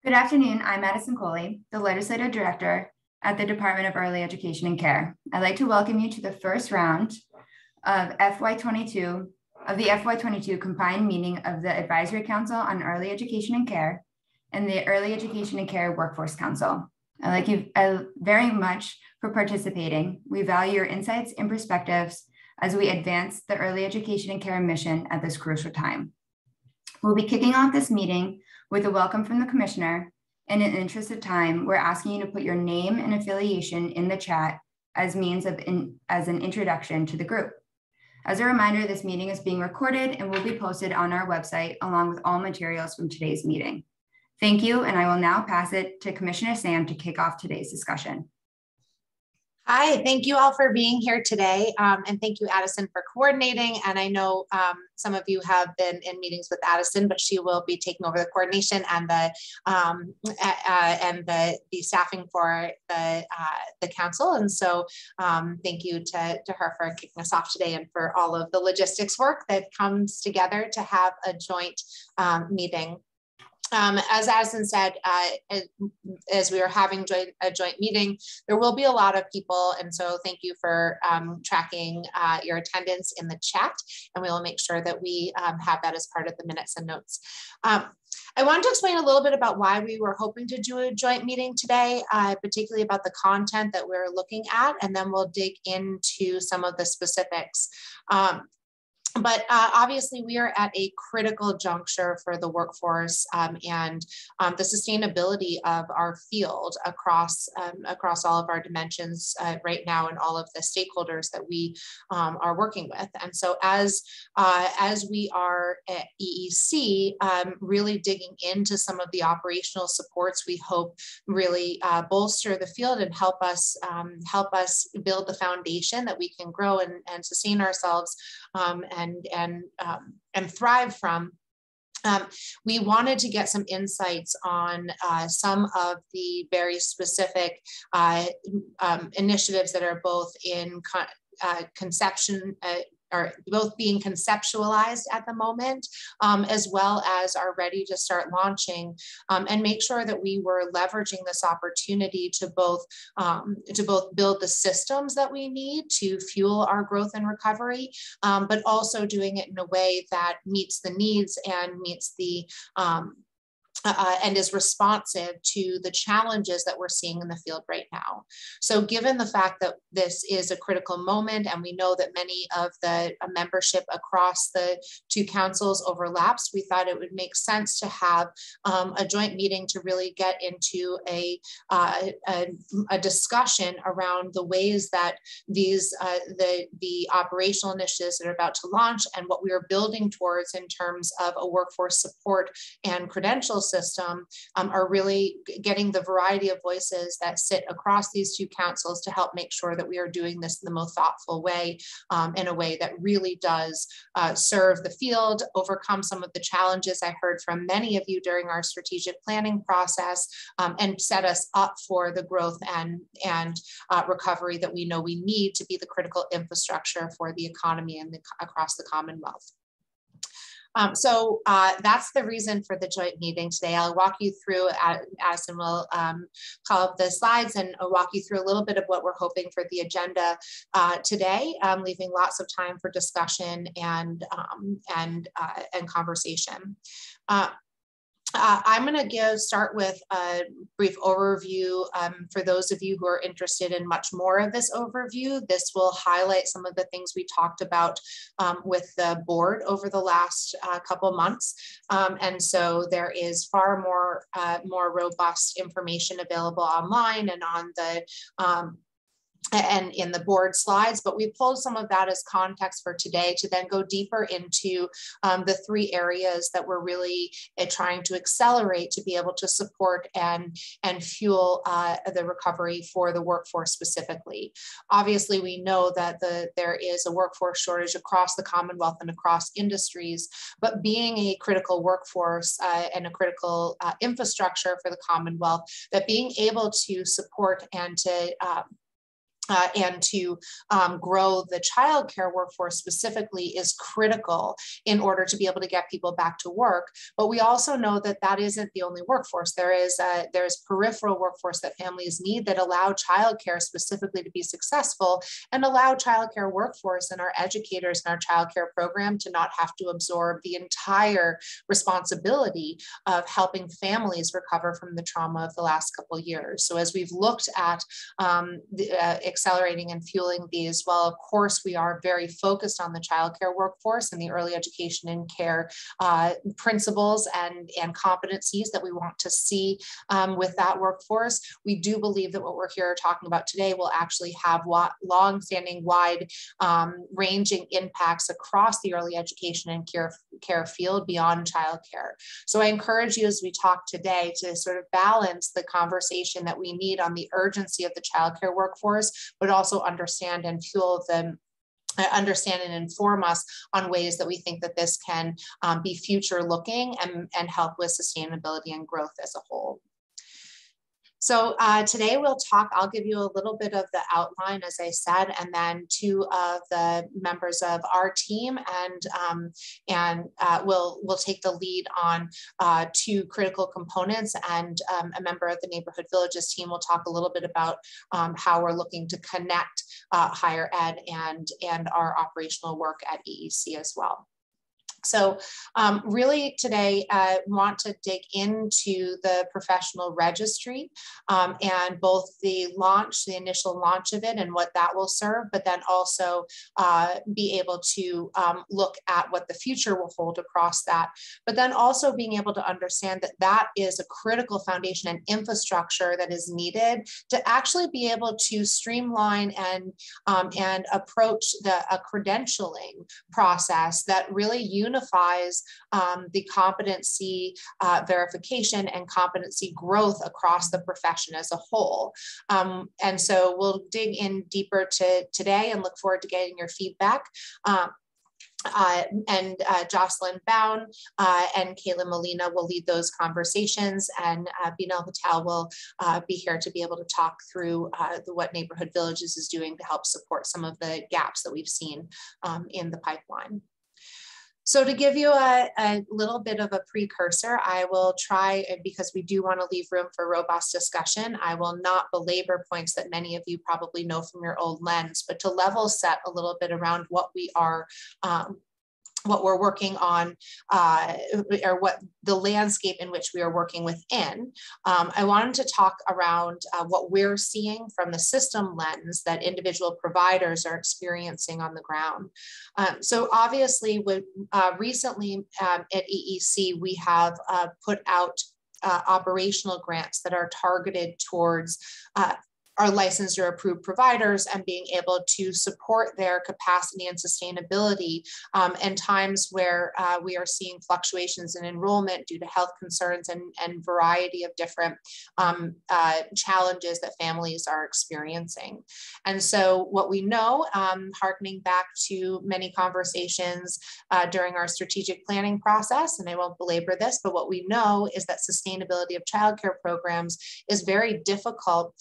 Good afternoon. I'm Madison Coley, the Legislative Director at the Department of Early Education and Care. I'd like to welcome you to the first round of the FY22 combined meeting of the Advisory Council on Early Education and Care and the Early Education and Care Workforce Council. I'd like you very much for participating. We value your insights and perspectives as we advance the early education and care mission at this crucial time. We'll be kicking off this meeting with a welcome from the Commissioner. And in the interest of time, we're asking you to put your name and affiliation in the chat as an introduction to the group. As a reminder, this meeting is being recorded and will be posted on our website along with all materials from today's meeting. Thank you, and I will now pass it to Commissioner Sam to kick off today's discussion. Hi, thank you all for being here today. And thank you, Addison, for coordinating. And I know some of you have been in meetings with Addison, but she will be taking over the coordination and the staffing for the council. And so thank you to her for kicking us off today and for all of the logistics work that comes together to have a joint meeting. As Addison said, as we are having a joint meeting, there will be a lot of people. And so thank you for tracking your attendance in the chat. And we will make sure that we have that as part of the minutes and notes. I wanted to explain a little bit about why we were hoping to do a joint meeting today, particularly about the content that we're looking at, and then we'll dig into some of the specifics. But obviously, we are at a critical juncture for the workforce and the sustainability of our field across all of our dimensions right now, and all of the stakeholders that we are working with. And so, as we are at EEC, really digging into some of the operational supports, we hope really bolster the field and help us build the foundation that we can grow and sustain ourselves and thrive from. We wanted to get some insights on some of the very specific initiatives that are both in conception, are both being conceptualized at the moment, as well as are ready to start launching, and make sure that we were leveraging this opportunity to both build the systems that we need to fuel our growth and recovery, but also doing it in a way that meets the needs and meets the and is responsive to the challenges that we're seeing in the field right now. So given the fact that this is a critical moment, and we know that many of the membership across the two councils overlaps, we thought it would make sense to have a joint meeting to really get into a discussion around the ways that these the operational initiatives that are about to launch and what we are building towards in terms of a workforce support and credentials system are really getting the variety of voices that sit across these two councils to help make sure that we are doing this in the most thoughtful way, in a way that really does serve the field, overcome some of the challenges I heard from many of you during our strategic planning process, and set us up for the growth and recovery that we know we need to be the critical infrastructure for the economy and across the Commonwealth. So that's the reason for the joint meeting today. I'll walk you through, Addison will call up the slides and I'll walk you through a little bit of what we're hoping for the agenda today, leaving lots of time for discussion and conversation. I'm going to start with a brief overview for those of you who are interested in much more of this overview. This will highlight some of the things we talked about with the board over the last couple months. And so there is far more robust information available online and on the and in the board slides, but we pulled some of that as context for today to then go deeper into the three areas that we're really trying to accelerate to be able to support and fuel the recovery for the workforce specifically. Obviously, we know that there is a workforce shortage across the Commonwealth and across industries, but being a critical workforce and a critical infrastructure for the Commonwealth, that being able to support and to and to grow the childcare workforce specifically is critical in order to be able to get people back to work. But we also know that that isn't the only workforce. There's peripheral workforce that families need that allow childcare specifically to be successful, and allow childcare workforce and our educators in our childcare program to not have to absorb the entire responsibility of helping families recover from the trauma of the last couple of years. So as we've looked at accelerating and fueling these, well, of course, we are very focused on the childcare workforce and the early education and care principles and competencies that we want to see with that workforce. We do believe that what we're here talking about today will actually have long-standing, wide-ranging impacts across the early education and care field beyond childcare. So I encourage you as we talk today to sort of balance the conversation that we need on the urgency of the childcare workforce, but also understand and fuel them, understand and inform us on ways that we think that this can be future looking and help with sustainability and growth as a whole. So today I'll give you a little bit of the outline, as I said, and then two of the members of our team we'll take the lead on two critical components, and a member of the Neighborhood Villages team will talk a little bit about how we're looking to connect higher ed and our operational work at EEC as well. So really today, I want to dig into the professional registry and both the initial launch of it and what that will serve, but then also be able to look at what the future will hold across that, but then also being able to understand that that is a critical foundation and infrastructure that is needed to actually be able to streamline and approach a credentialing process that really unifies the competency verification and competency growth across the profession as a whole. And so we'll dig in deeper today and look forward to getting your feedback. Jocelyn Bound and Kayla Molina will lead those conversations, and Binal Patel will be here to be able to talk through what Neighborhood Villages is doing to help support some of the gaps that we've seen in the pipeline. So to give you a little bit of a precursor, I will try, because we do want to leave room for robust discussion, I will not belabor points that many of you probably know from your old lens, but to level set a little bit around what we are what we're working on, or what the landscape in which we are working within. I wanted to talk around what we're seeing from the system lens that individual providers are experiencing on the ground. So obviously, recently at EEC, we have put out operational grants that are targeted towards our licensed or approved providers and being able to support their capacity and sustainability in times where we are seeing fluctuations in enrollment due to health concerns and variety of different challenges that families are experiencing. And so what we know, hearkening back to many conversations during our strategic planning process, and I won't belabor this, but what we know is that sustainability of childcare programs is very difficult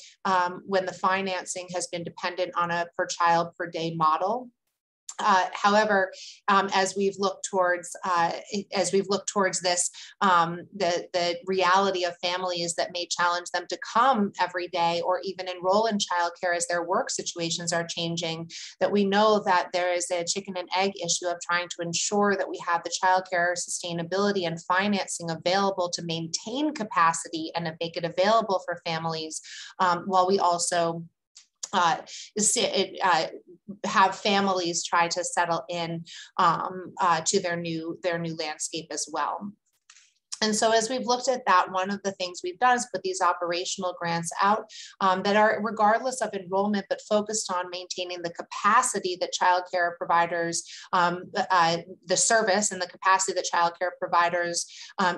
when the financing has been dependent on a per child per day model. However, as we've looked towards this, the reality of families that may challenge them to come every day or even enroll in childcare as their work situations are changing, that we know that there is a chicken and egg issue of trying to ensure that we have the childcare sustainability and financing available to maintain capacity and to make it available for families, while we also have families try to settle in to their new landscape as well. And so as we've looked at that, one of the things we've done is put these operational grants out that are regardless of enrollment, but focused on maintaining the capacity that childcare providers, the service and the capacity that childcare providers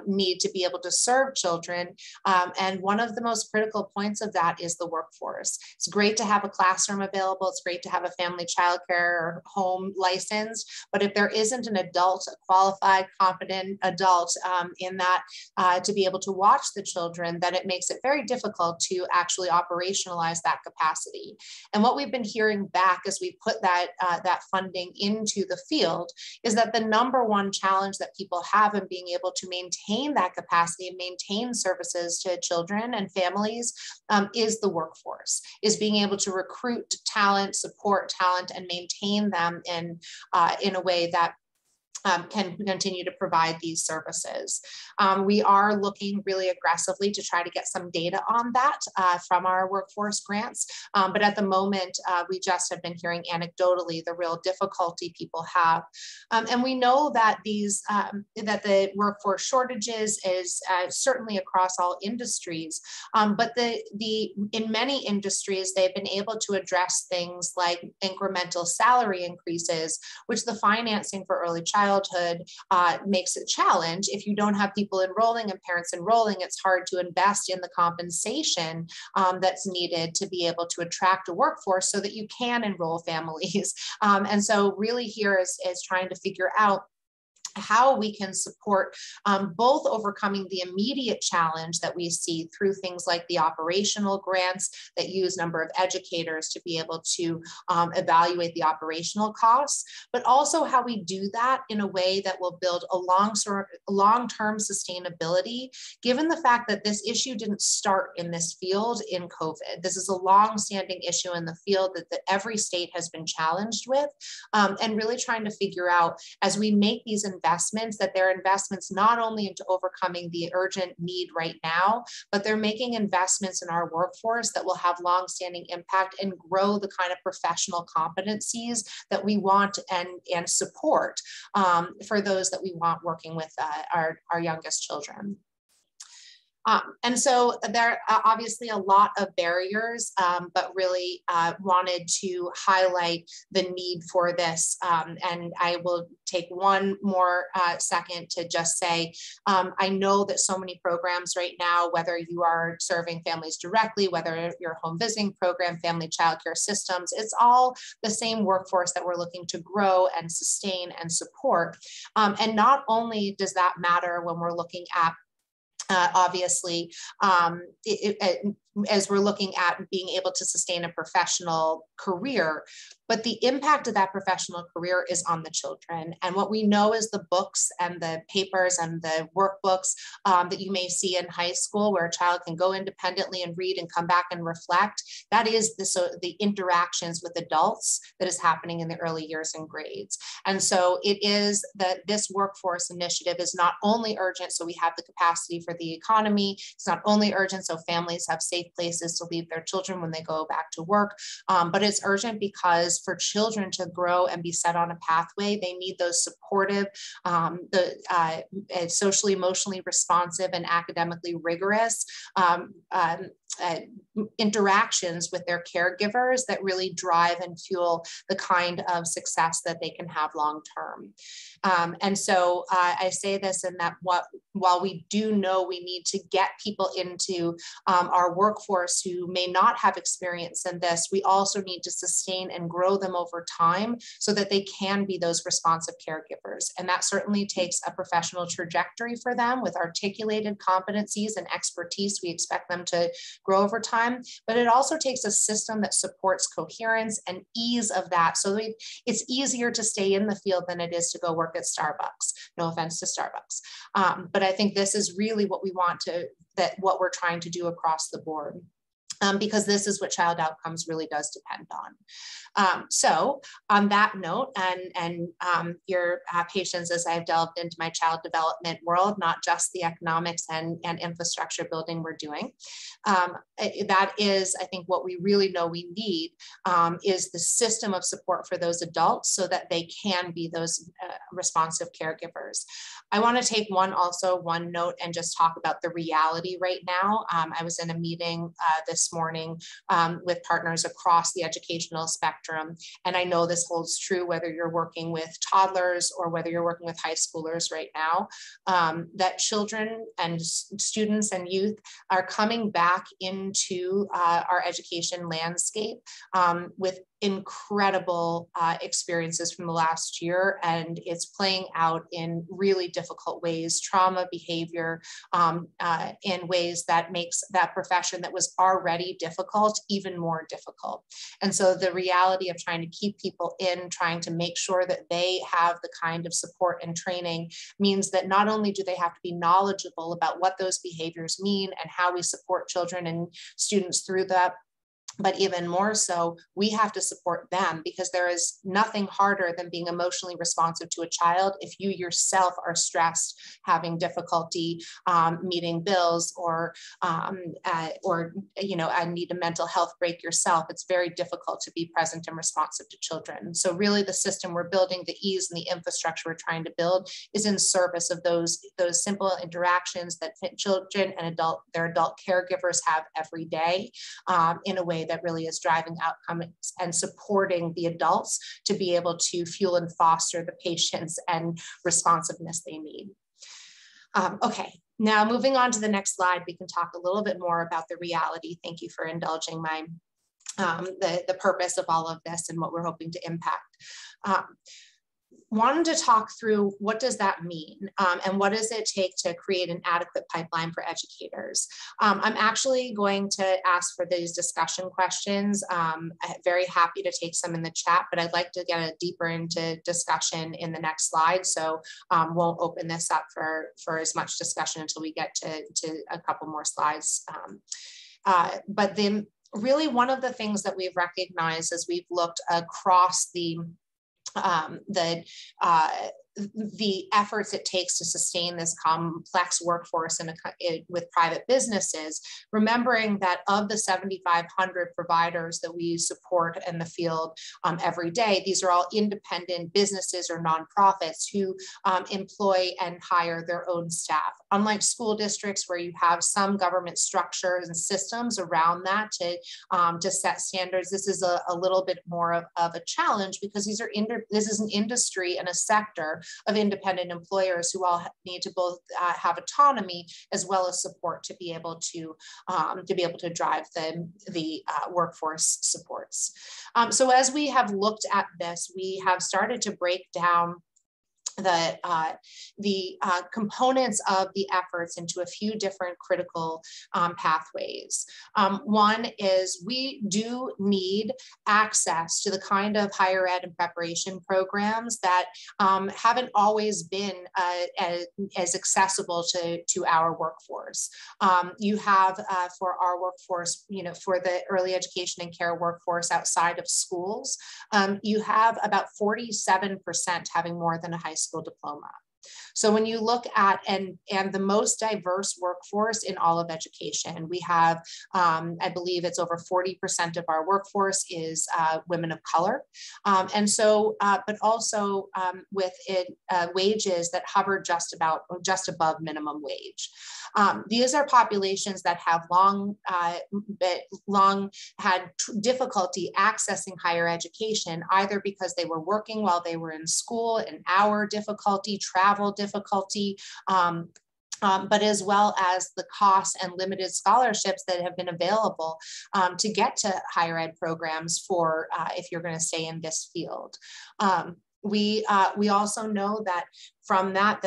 need to be able to serve children. And one of the most critical points of that is the workforce. It's great to have a classroom available. It's great to have a family childcare or home licensed, but if there isn't an adult, a qualified, competent adult in that that to be able to watch the children, then it makes it very difficult to actually operationalize that capacity. And what we've been hearing back as we put that funding into the field is that the number one challenge that people have in being able to maintain that capacity and maintain services to children and families is the workforce, is being able to recruit talent, support talent, and maintain them in a way that can continue to provide these services. We are looking really aggressively to try to get some data on that from our workforce grants. But at the moment, we just have been hearing anecdotally the real difficulty people have. And we know that that the workforce shortages is certainly across all industries, but in many industries, they've been able to address things like incremental salary increases, which the financing for early childhood makes a challenge. If you don't have people enrolling and parents enrolling, it's hard to invest in the compensation that's needed to be able to attract a workforce so that you can enroll families. And so really here is trying to figure out how we can support both overcoming the immediate challenge that we see through things like the operational grants that use number of educators to be able to evaluate the operational costs, but also how we do that in a way that will build a long-term sustainability, given the fact that this issue didn't start in this field in COVID. This is a long-standing issue in the field that every state has been challenged with, and really trying to figure out as we make these investments, that they're investments not only into overcoming the urgent need right now, but they're making investments in our workforce that will have longstanding impact and grow the kind of professional competencies that we want and support for those that we want working with our youngest children. And so there are obviously a lot of barriers, but really wanted to highlight the need for this. And I will take one more second to just say, I know that so many programs right now, whether you are serving families directly, whether you're home visiting program, family childcare systems, it's all the same workforce that we're looking to grow and sustain and support. And not only does that matter when we're looking at obviously, as we're looking at being able to sustain a professional career, but the impact of that professional career is on the children. And what we know is the books and the papers and the workbooks that you may see in high school where a child can go independently and read and come back and reflect. That is the interactions with adults that is happening in the early years and grades. And so it is that this workforce initiative is not only urgent so we have the capacity for the economy, it's not only urgent so families have safe places to leave their children when they go back to work, but it's urgent because for children to grow and be set on a pathway, they need those supportive, socially, emotionally responsive and academically rigorous interactions with their caregivers that really drive and fuel the kind of success that they can have long term. And so I say this in that while we do know we need to get people into our workforce who may not have experience in this, we also need to sustain and grow them over time so that they can be those responsive caregivers. And that certainly takes a professional trajectory for them with articulated competencies and expertise we expect them to grow over time, but it also takes a system that supports coherence and ease of that. So it's easier to stay in the field than it is to go work at Starbucks. No offense to Starbucks. But I think this is really what we want what we're trying to do across the board. Because this is what child outcomes really does depend on. So on that note, and your patience as I've delved into my child development world, not just the economics and infrastructure building we're doing, that is, I think what we really know we need is the system of support for those adults so that they can be those responsive caregivers. I want to take one note and just talk about the reality right now. I was in a meeting this morning with partners across the educational spectrum. And I know this holds true whether you're working with toddlers or whether you're working with high schoolers right now, that children and students and youth are coming back into our education landscape with incredible experiences from the last year, and it's playing out in really difficult ways, trauma, behavior, in ways that makes that profession that was already difficult even more difficult. And so the reality of trying to keep people in, trying to make sure that they have the kind of support and training means that not only do they have to be knowledgeable about what those behaviors mean and how we support children and students through that, but even more so, we have to support them, because there is nothing harder than being emotionally responsive to a child if you yourself are stressed, having difficulty meeting bills, or you know, I need a mental health break yourself. It's very difficult to be present and responsive to children. So really the system we're building, the ease and the infrastructure we're trying to build is in service of those simple interactions that children and their adult caregivers have every day, in a way that really is driving outcomes and supporting the adults to be able to fuel and foster the patience and responsiveness they need. Okay, now moving on to the next slide, we can talk a little bit more about the reality. Thank you for indulging my the purpose of all of this and what we're hoping to impact. Wanted to talk through what does that mean, and what does it take to create an adequate pipeline for educators. I'm actually going to ask for these discussion questions. I'm very happy to take some in the chat, but I'd like to get a deeper into discussion in the next slide. So won't open this up for as much discussion until we get to a couple more slides. But then really one of the things that we've recognized as we've looked across the efforts it takes to sustain this complex workforce with private businesses, remembering that of the 7,500 providers that we support in the field every day, these are all independent businesses or nonprofits who employ and hire their own staff. Unlike school districts where you have some government structures and systems around that to set standards, this is a little bit more of a challenge, because this is an industry and a sector of independent employers who all need to both have autonomy as well as support to be able to drive the workforce supports. So as we have looked at this, we have started to break down the components of the efforts into a few different critical pathways. One is we do need access to the kind of higher ed and preparation programs that haven't always been as accessible to our workforce. You have for our workforce, you know, for the early education and care workforce outside of schools, you have about 47% having more than a high school diploma. So when you look at and the most diverse workforce in all of education, we have, I believe it's over 40% of our workforce is women of color. And so, but also with wages that hover just above minimum wage. These are populations that have long had difficulty accessing higher education, either because they were working while they were in school, an hour difficulty, travel difficulty, but as well as the costs and limited scholarships that have been available to get to higher ed programs for if you're going to stay in this field. We also know that from that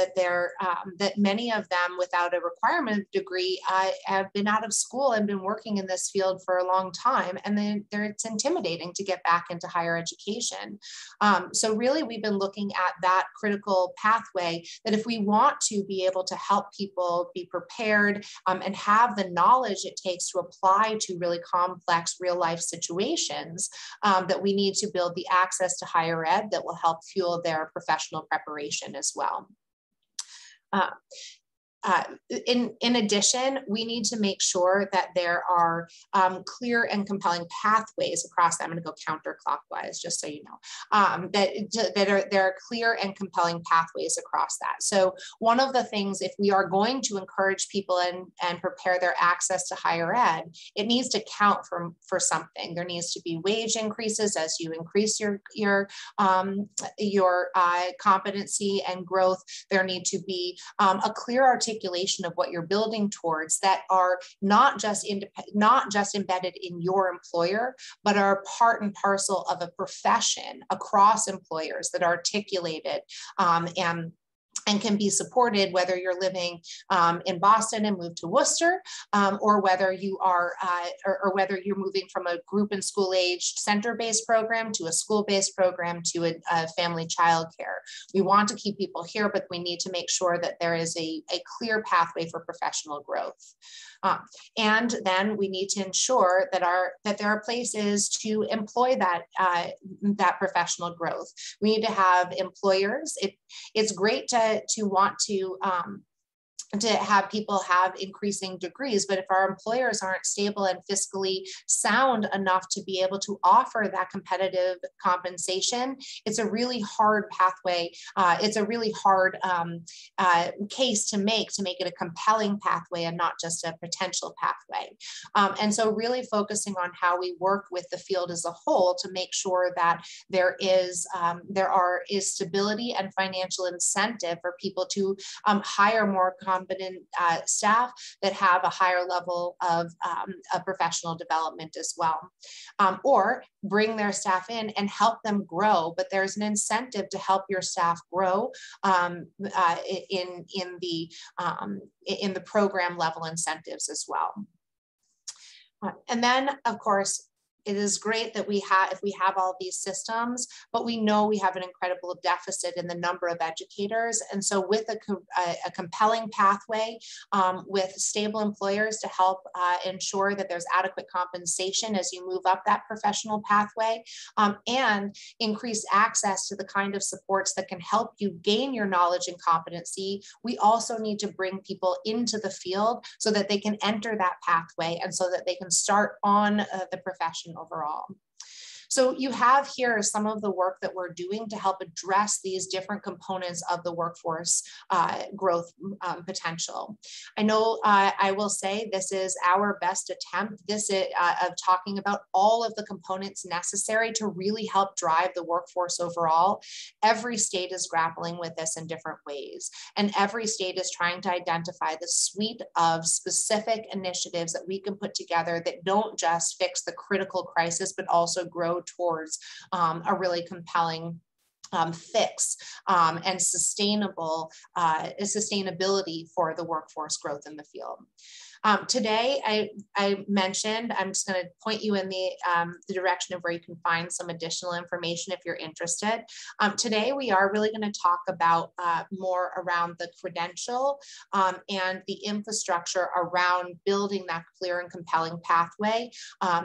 many of them without a requirement degree have been out of school and been working in this field for a long time, and then it's intimidating to get back into higher education. So really we've been looking at that critical pathway, that if we want to be able to help people be prepared and have the knowledge it takes to apply to really complex real life situations, that we need to build the access to higher ed that will help fuel their professional preparation as well. in addition, we need to make sure that there are clear and compelling pathways across that. I'm going to go counterclockwise, just so you know, there are clear and compelling pathways across that. So one of the things, if we are going to encourage people and prepare their access to higher ed, it needs to count for something. There needs to be wage increases as you increase your competency and growth. There need to be a clear articulation of what you're building towards that are not just embedded in your employer, but are part and parcel of a profession across employers that are articulated and can be supported, whether you're living in Boston and move to Worcester, or whether you are, or whether you're moving from a group and school age center-based program to a school-based program to a family childcare. We want to keep people here, but we need to make sure that there is a clear pathway for professional growth. And then we need to ensure that there are places to employ that professional growth. We need to have employers. It's great to want to have people have increasing degrees, but if our employers aren't stable and fiscally sound enough to be able to offer that competitive compensation, it's a really hard pathway. It's a really hard case to make it a compelling pathway and not just a potential pathway. And so really focusing on how we work with the field as a whole to make sure that there is stability and financial incentive for people to hire more competent staff that have a higher level of professional development as well, or bring their staff in and help them grow. But there's an incentive to help your staff grow in the program level incentives as well. And then, of course, it is great that if we have all these systems, but we know we have an incredible deficit in the number of educators. And so with a compelling pathway with stable employers to help ensure that there's adequate compensation as you move up that professional pathway, and increase access to the kind of supports that can help you gain your knowledge and competency, we also need to bring people into the field so that they can enter that pathway and so that they can start on the profession overall. So you have here some of the work that we're doing to help address these different components of the workforce growth potential. I know I will say this is our best attempt of talking about all of the components necessary to really help drive the workforce overall. Every state is grappling with this in different ways, and every state is trying to identify the suite of specific initiatives that we can put together that don't just fix the critical crisis, but also grow towards a really compelling fix and sustainability for the workforce growth in the field. Today, I mentioned, I'm just going to point you in the direction of where you can find some additional information if you're interested. Today, we are really going to talk about more around the credential and the infrastructure around building that clear and compelling pathway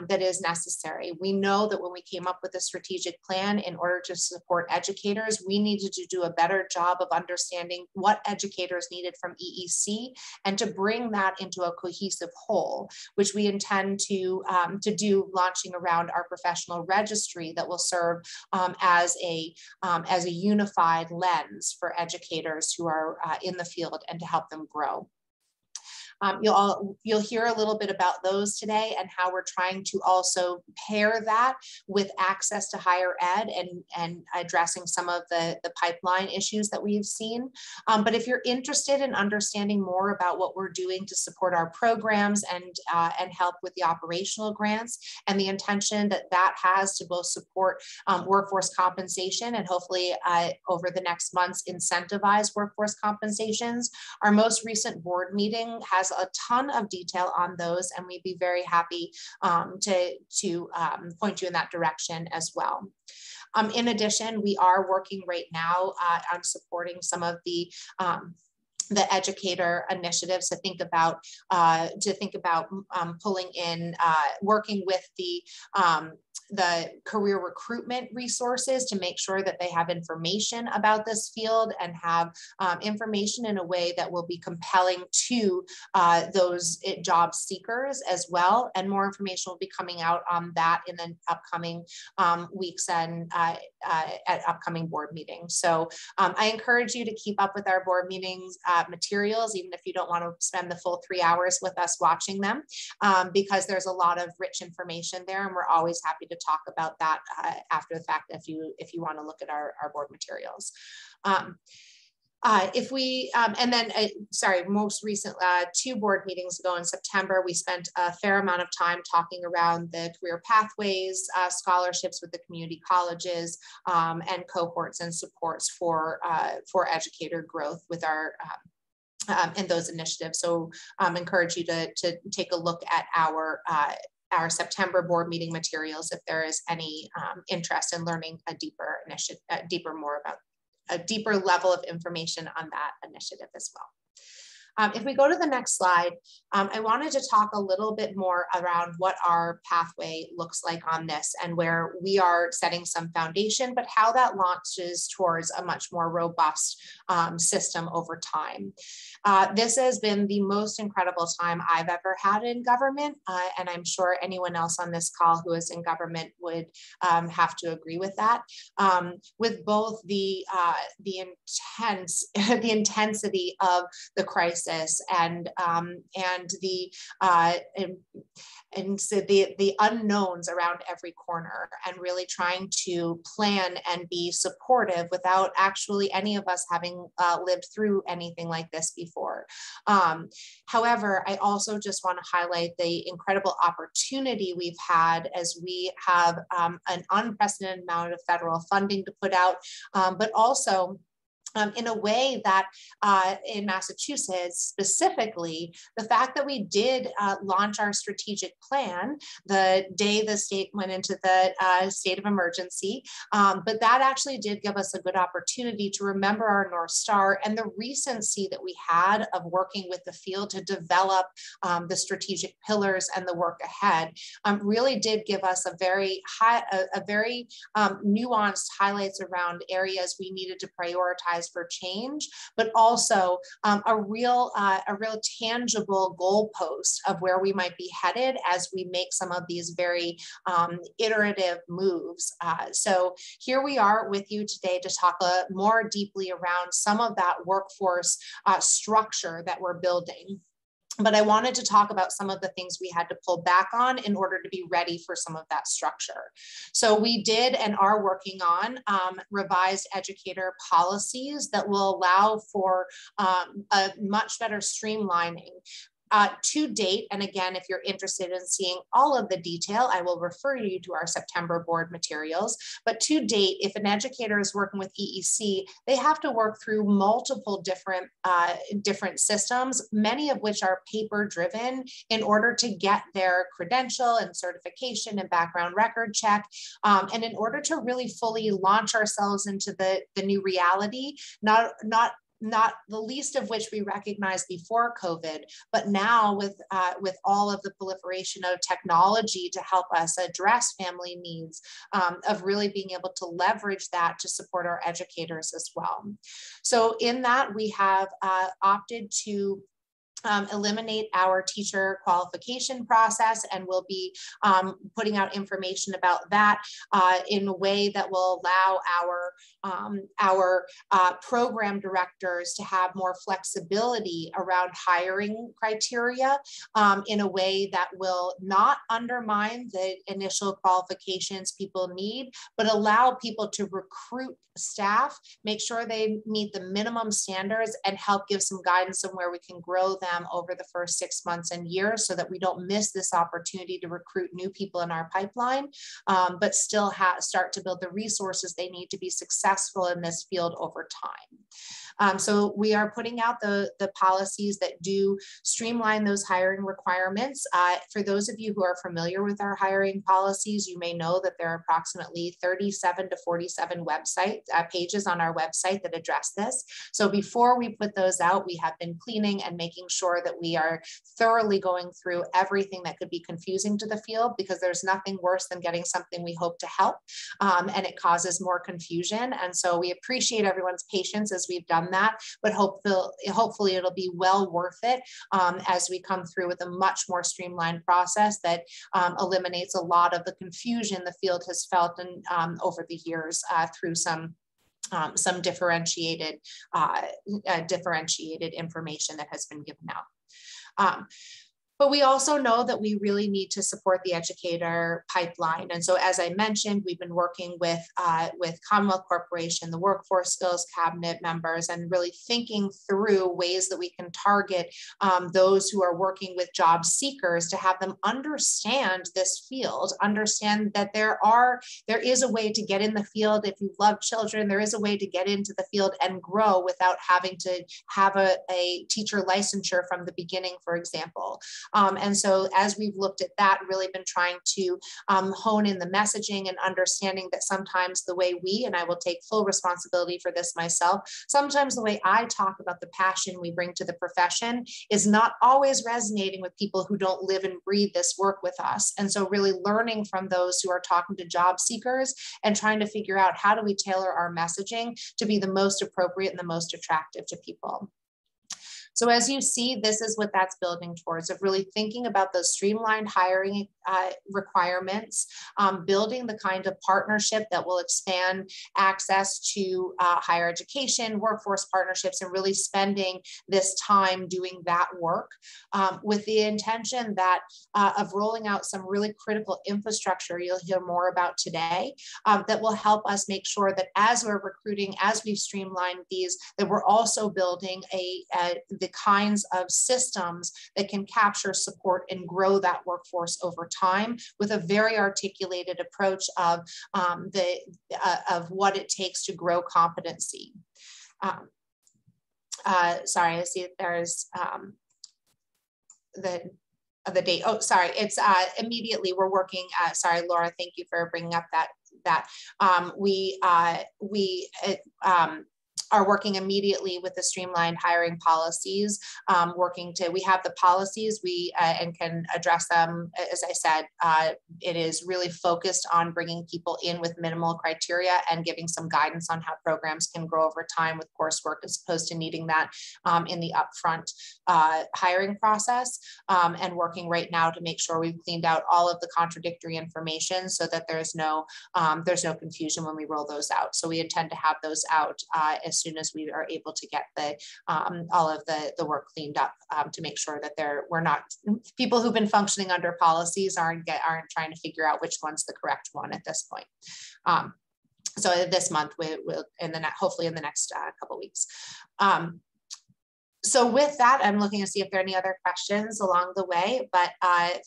that is necessary. We know that when we came up with a strategic plan in order to support educators, we needed to do a better job of understanding what educators needed from EEC and to bring that into a cohesive whole, which we intend to do, launching around our professional registry that will serve as a unified lens for educators who are in the field and to help them grow. You'll hear a little bit about those today and how we're trying to also pair that with access to higher ed and addressing some of the pipeline issues that we've seen. But if you're interested in understanding more about what we're doing to support our programs and help with the operational grants and the intention that has to both support workforce compensation and hopefully over the next months incentivize workforce compensations, our most recent board meeting has a ton of detail on those, and we'd be very happy to point you in that direction as well. In addition, we are working right now on supporting some of the educator initiatives to think about pulling in, working with the career recruitment resources to make sure that they have information about this field and have information in a way that will be compelling to those job seekers as well. And more information will be coming out on that in the upcoming weeks and at upcoming board meetings. So I encourage you to keep up with our board meetings materials, even if you don't want to spend the full 3 hours with us watching them, because there's a lot of rich information there, and we're always happy to talk about that after the fact if you want to look at our board materials. Most recent 2 board meetings ago in September, we spent a fair amount of time talking around the career pathways, scholarships with the community colleges, and cohorts and supports for educator growth with our and those initiatives. So encourage you to take a look at our September board meeting materials if there is any interest in learning a deeper level of information on that initiative as well. If we go to the next slide, I wanted to talk a little bit more around what our pathway looks like on this and where we are setting some foundation, but how that launches towards a much more robust system over time. This has been the most incredible time I've ever had in government, and I'm sure anyone else on this call who is in government would have to agree with that. With both the intensity of the crisis and the unknowns around every corner, and really trying to plan and be supportive without actually any of us having lived through anything like this before. However, I also just want to highlight the incredible opportunity we've had as we have an unprecedented amount of federal funding to put out, but also in a way that in Massachusetts specifically, the fact that we did launch our strategic plan the day the state went into the state of emergency, but that actually did give us a good opportunity to remember our North Star and the recency that we had of working with the field to develop the strategic pillars and the work ahead. Really did give us a very nuanced highlights around areas we needed to prioritize for change, but also a real tangible goalpost of where we might be headed as we make some of these very iterative moves. So here we are with you today to talk more deeply around some of that workforce structure that we're building. But I wanted to talk about some of the things we had to pull back on in order to be ready for some of that structure. So we did and are working on revised educator policies that will allow for a much better streamlining. To date, and again, if you're interested in seeing all of the detail, I will refer you to our September board materials. But to date, if an educator is working with EEC, they have to work through multiple different systems, many of which are paper driven, in order to get their credential and certification and background record check. And in order to really fully launch ourselves into the new reality, not the least of which we recognized before COVID, but now with all of the proliferation of technology to help us address family needs, of really being able to leverage that to support our educators as well. So in that, we have opted to eliminate our teacher qualification process, and we'll be putting out information about that in a way that will allow our program directors to have more flexibility around hiring criteria in a way that will not undermine the initial qualifications people need, but allow people to recruit staff, make sure they meet the minimum standards, and help give some guidance on where we can grow them over the first 6 months and years, so that we don't miss this opportunity to recruit new people in our pipeline, but still start to build the resources they need to be successful in this field over time. So we are putting out the policies that do streamline those hiring requirements. For those of you who are familiar with our hiring policies, you may know that there are approximately 37 to 47 website pages on our website that address this. So before we put those out, we have been cleaning and making sure that we are thoroughly going through everything that could be confusing to the field, because there's nothing worse than getting something we hope to help and it causes more confusion. And so we appreciate everyone's patience as we've done that, but hopefully it'll be well worth it as we come through with a much more streamlined process that eliminates a lot of the confusion the field has felt and over the years through some differentiated information that has been given out. But we also know that we really need to support the educator pipeline. And so, as I mentioned, we've been working with Commonwealth Corporation, the Workforce Skills Cabinet members, and really thinking through ways that we can target those who are working with job seekers to have them understand this field, understand that there is a way to get in the field. If you love children, there is a way to get into the field and grow without having to have a teacher licensure from the beginning, for example. And so as we've looked at that, really been trying to hone in the messaging and understanding that sometimes the way and I will take full responsibility for this myself, sometimes the way I talk about the passion we bring to the profession is not always resonating with people who don't live and breathe this work with us. And so really learning from those who are talking to job seekers and trying to figure out how do we tailor our messaging to be the most appropriate and the most attractive to people. So as you see, this is what that's building towards, of really thinking about those streamlined hiring requirements, building the kind of partnership that will expand access to higher education, workforce partnerships, and really spending this time doing that work with the intention that of rolling out some really critical infrastructure you'll hear more about today that will help us make sure that as we're recruiting, as we've streamlined these, that we're also building the kinds of systems that can capture, support, and grow that workforce over time with a very articulated approach of what it takes to grow competency. Sorry, I see there's the date. Oh, sorry, it's immediately we're working. Sorry, Laura, thank you for bringing up that. We are working immediately with the streamlined hiring policies, we have the policies, and can address them. As I said, it is really focused on bringing people in with minimal criteria and giving some guidance on how programs can grow over time with coursework, as opposed to needing that in the upfront hiring process, and working right now to make sure we've cleaned out all of the contradictory information so that there's no confusion when we roll those out. So we intend to have those out as soon as we are able to get all of the work cleaned up to make sure that we're not people who've been functioning under policies aren't trying to figure out which one's the correct one at this point. So this month we'll hopefully in the next couple weeks. So with that, I'm looking to see if there are any other questions along the way, but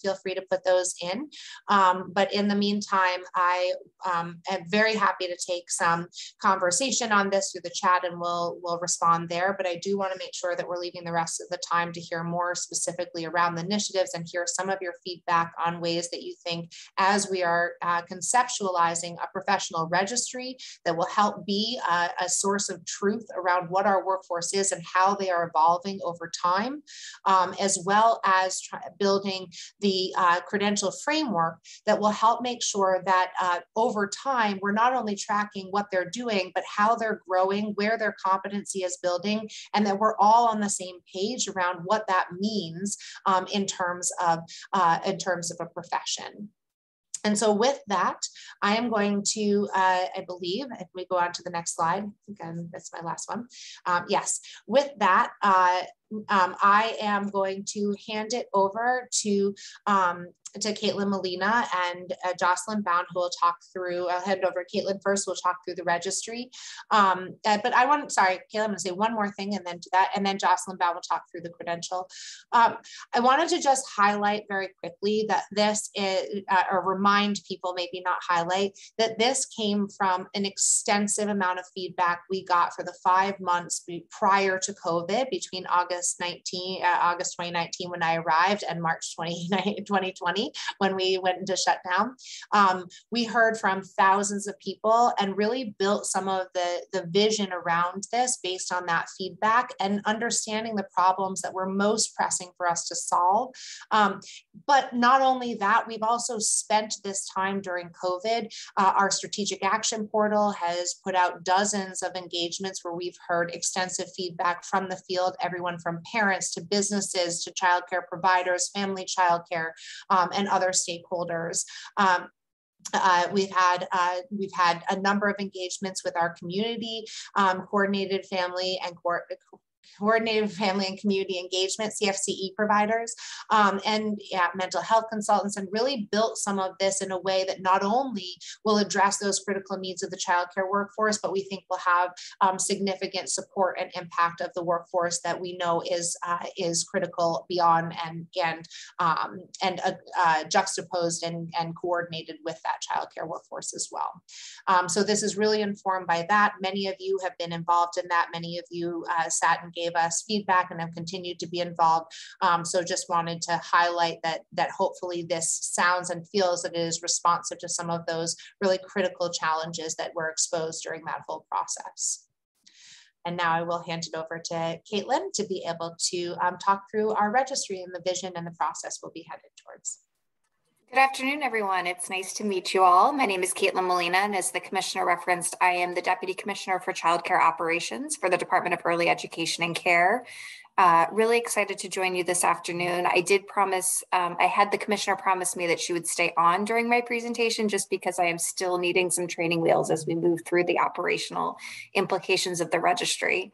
feel free to put those in. But in the meantime, I am very happy to take some conversation on this through the chat, and we'll respond there. But I do want to make sure that we're leaving the rest of the time to hear more specifically around the initiatives and hear some of your feedback on ways that you think, as we are conceptualizing a professional registry that will help be a source of truth around what our workforce is and how they are evolving over time, as well as building the credential framework that will help make sure that over time, we're not only tracking what they're doing, but how they're growing, where their competency is building, and that we're all on the same page around what that means in terms of a profession. And so with that, I am going to, I believe, if we go on to the next slide, again, that's my last one. Yes, with that, I am going to hand it over to Caitlin Molina and Jocelyn Bound, who will talk through, I'll hand it over to Caitlin first, who will talk through the registry. But I want, sorry, Caitlin, I'm gonna say one more thing and then do that, and then Jocelyn Bound will talk through the credential. I wanted to just highlight very quickly that this is, or remind people, maybe not highlight, that this came from an extensive amount of feedback we got for the 5 months prior to COVID, between August 2019 when I arrived and March 2020 when we went into shutdown. We heard from thousands of people and really built some of the vision around this based on that feedback and understanding the problems that were most pressing for us to solve. But not only that, we've also spent this time during COVID. Our strategic action portal has put out dozens of engagements where we've heard extensive feedback from the field, everyone from parents to businesses to childcare providers, family childcare, and other stakeholders. We've had a number of engagements with our community, coordinated family and community engagement, CFCE providers, and mental health consultants, and really built some of this in a way that not only will address those critical needs of the childcare workforce, but we think will have significant support and impact of the workforce that we know is critical beyond and juxtaposed and coordinated with that childcare workforce as well. So this is really informed by that. Many of you have been involved in that. Many of you sat and gave us feedback and have continued to be involved. So just wanted to highlight that hopefully this sounds and feels that it is responsive to some of those really critical challenges that were exposed during that whole process. And now I will hand it over to Caitlin to be able to talk through our registry and the vision and the process we'll be headed towards. Good afternoon, everyone. It's nice to meet you all. My name is Caitlin Molina, and as the Commissioner referenced, I am the Deputy Commissioner for Childcare Operations for the Department of Early Education and Care. Really excited to join you this afternoon. I did promise, I had the Commissioner promise me that she would stay on during my presentation just because I am still needing some training wheels as we move through the operational implications of the registry.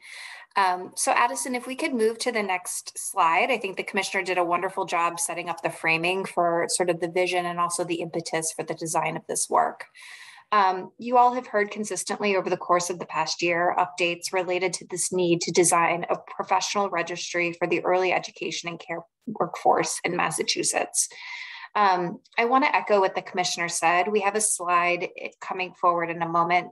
So Addison, if we could move to the next slide. I think the Commissioner did a wonderful job setting up the framing for sort of the vision and also the impetus for the design of this work. You all have heard consistently over the course of the past year updates related to this need to design a professional registry for the early education and care workforce in Massachusetts. I want to echo what the Commissioner said. We have a slide coming forward in a moment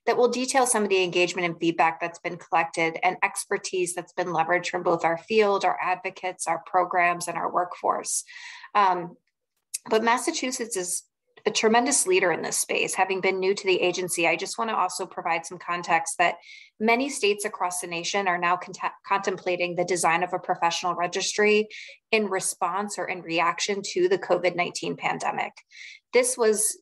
that will detail some of the engagement and feedback that's been collected and expertise that's been leveraged from both our field, our advocates, our programs, and our workforce. But Massachusetts is a tremendous leader in this space. Having been new to the agency, I just want to also provide some context that many states across the nation are now contemplating the design of a professional registry in response or in reaction to the COVID-19 pandemic. This was,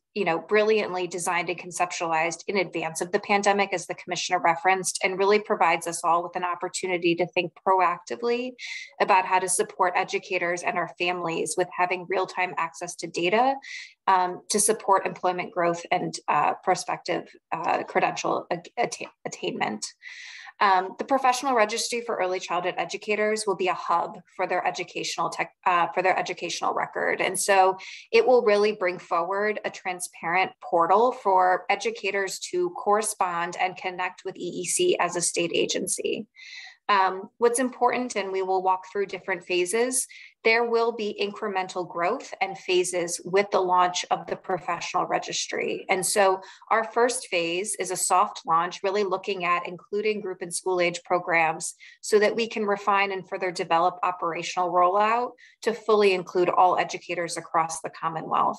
brilliantly designed and conceptualized in advance of the pandemic, as the Commissioner referenced, and really provides us all with an opportunity to think proactively about how to support educators and our families with having real-time access to data to support employment growth and prospective credential attainment. The professional registry for early childhood educators will be a hub for their educational record. And so it will really bring forward a transparent portal for educators to correspond and connect with EEC as a state agency. What's important, and we will walk through different phases, there will be incremental growth and phases with the launch of the professional registry. And so our first phase is a soft launch, really looking at including group and school age programs so that we can refine and further develop operational rollout to fully include all educators across the Commonwealth.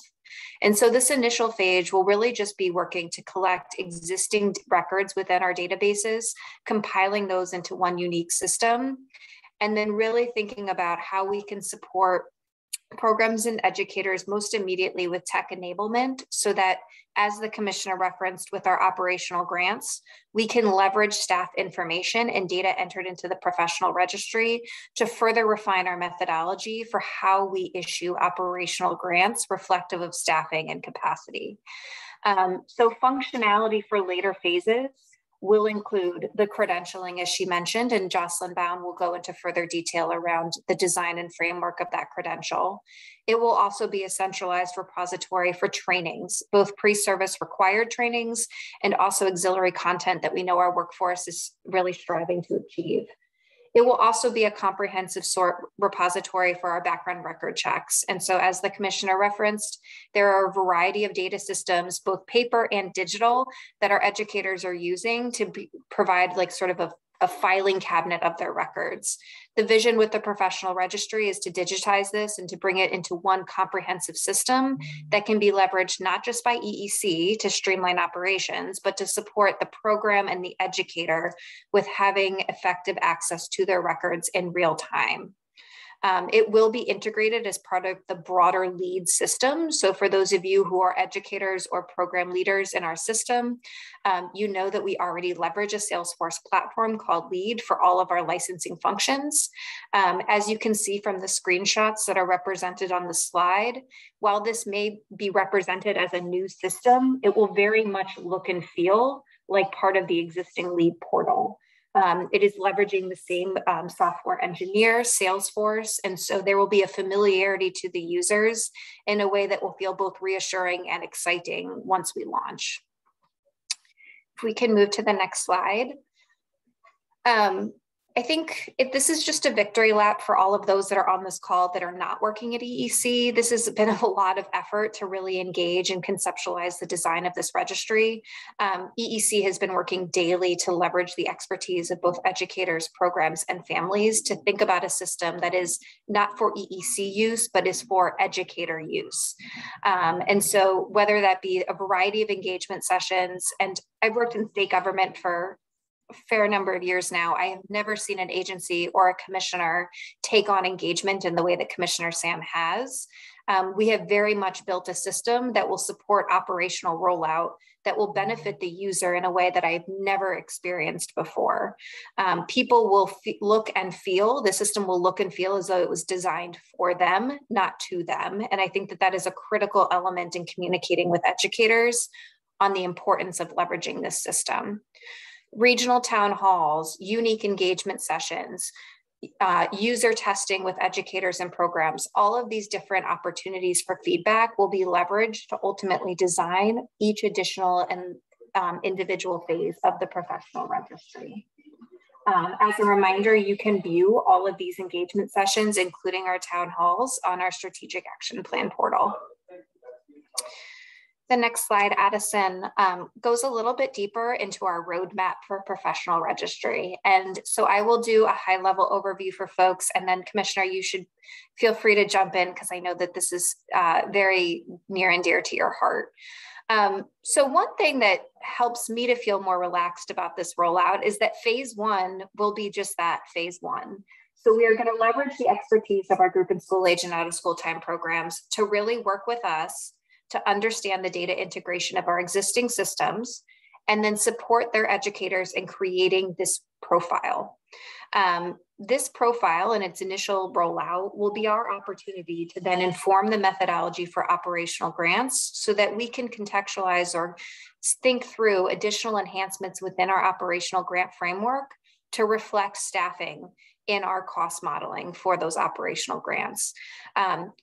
And so this initial phase will really just be working to collect existing records within our databases, compiling those into one unique system, and then really thinking about how we can support programs and educators most immediately with tech enablement so that, as the Commissioner referenced with our operational grants, we can leverage staff information and data entered into the professional registry to further refine our methodology for how we issue operational grants reflective of staffing and capacity. So functionality for later phases will include the credentialing, as she mentioned, and Jocelyn Bound will go into further detail around the design and framework of that credential. It will also be a centralized repository for trainings, both pre-service required trainings and also auxiliary content that we know our workforce is really striving to achieve. It will also be a comprehensive repository for our background record checks. And so as the commissioner referenced, there are a variety of data systems, both paper and digital, that our educators are using to provide like sort of a filing cabinet of their records. The vision with the professional registry is to digitize this and to bring it into one comprehensive system that can be leveraged not just by EEC to streamline operations, but to support the program and the educator with having effective access to their records in real time. It will be integrated as part of the broader LEAD system. So for those of you who are educators or program leaders in our system, you know that we already leverage a Salesforce platform called LEAD for all of our licensing functions. As you can see from the screenshots that are represented on the slide, while this may be represented as a new system, it will very much look and feel like part of the existing LEAD portal. It is leveraging the same software engineer, Salesforce, and so there will be a familiarity to the users in a way that will feel both reassuring and exciting once we launch. If we can move to the next slide. I think this is just a victory lap for all of those that are on this call that are not working at EEC. This has been a lot of effort to really engage and conceptualize the design of this registry. EEC has been working daily to leverage the expertise of both educators, programs, and families to think about a system that is not for EEC use, but is for educator use. And so whether that be a variety of engagement sessions, and I've worked in state government for a fair number of years now, I have never seen an agency or a commissioner take on engagement in the way that Commissioner Sam has. We have very much built a system that will support operational rollout that will benefit the user in a way that I've never experienced before. People will look and feel, the system will look and feel as though it was designed for them, not to them. And I think that that is a critical element in communicating with educators on the importance of leveraging this system. Regional town halls, unique engagement sessions, user testing with educators and programs, all of these different opportunities for feedback will be leveraged to ultimately design each additional and individual phase of the professional registry. As a reminder, you can view all of these engagement sessions, including our town halls, on our Strategic Action Plan portal. The next slide, Addison, goes a little bit deeper into our roadmap for professional registry. And so I will do a high level overview for folks, and then Commissioner, you should feel free to jump in because I know that this is very near and dear to your heart. So one thing that helps me to feel more relaxed about this rollout is that phase one will be just that, phase one. So we are going to leverage the expertise of our group and school age and out of school time programs to really work with us to understand the data integration of our existing systems and then support their educators in creating this profile. This profile and its initial rollout will be our opportunity to then inform the methodology for operational grants so that we can contextualize or think through additional enhancements within our operational grant framework to reflect staffing in our cost modeling for those operational grants.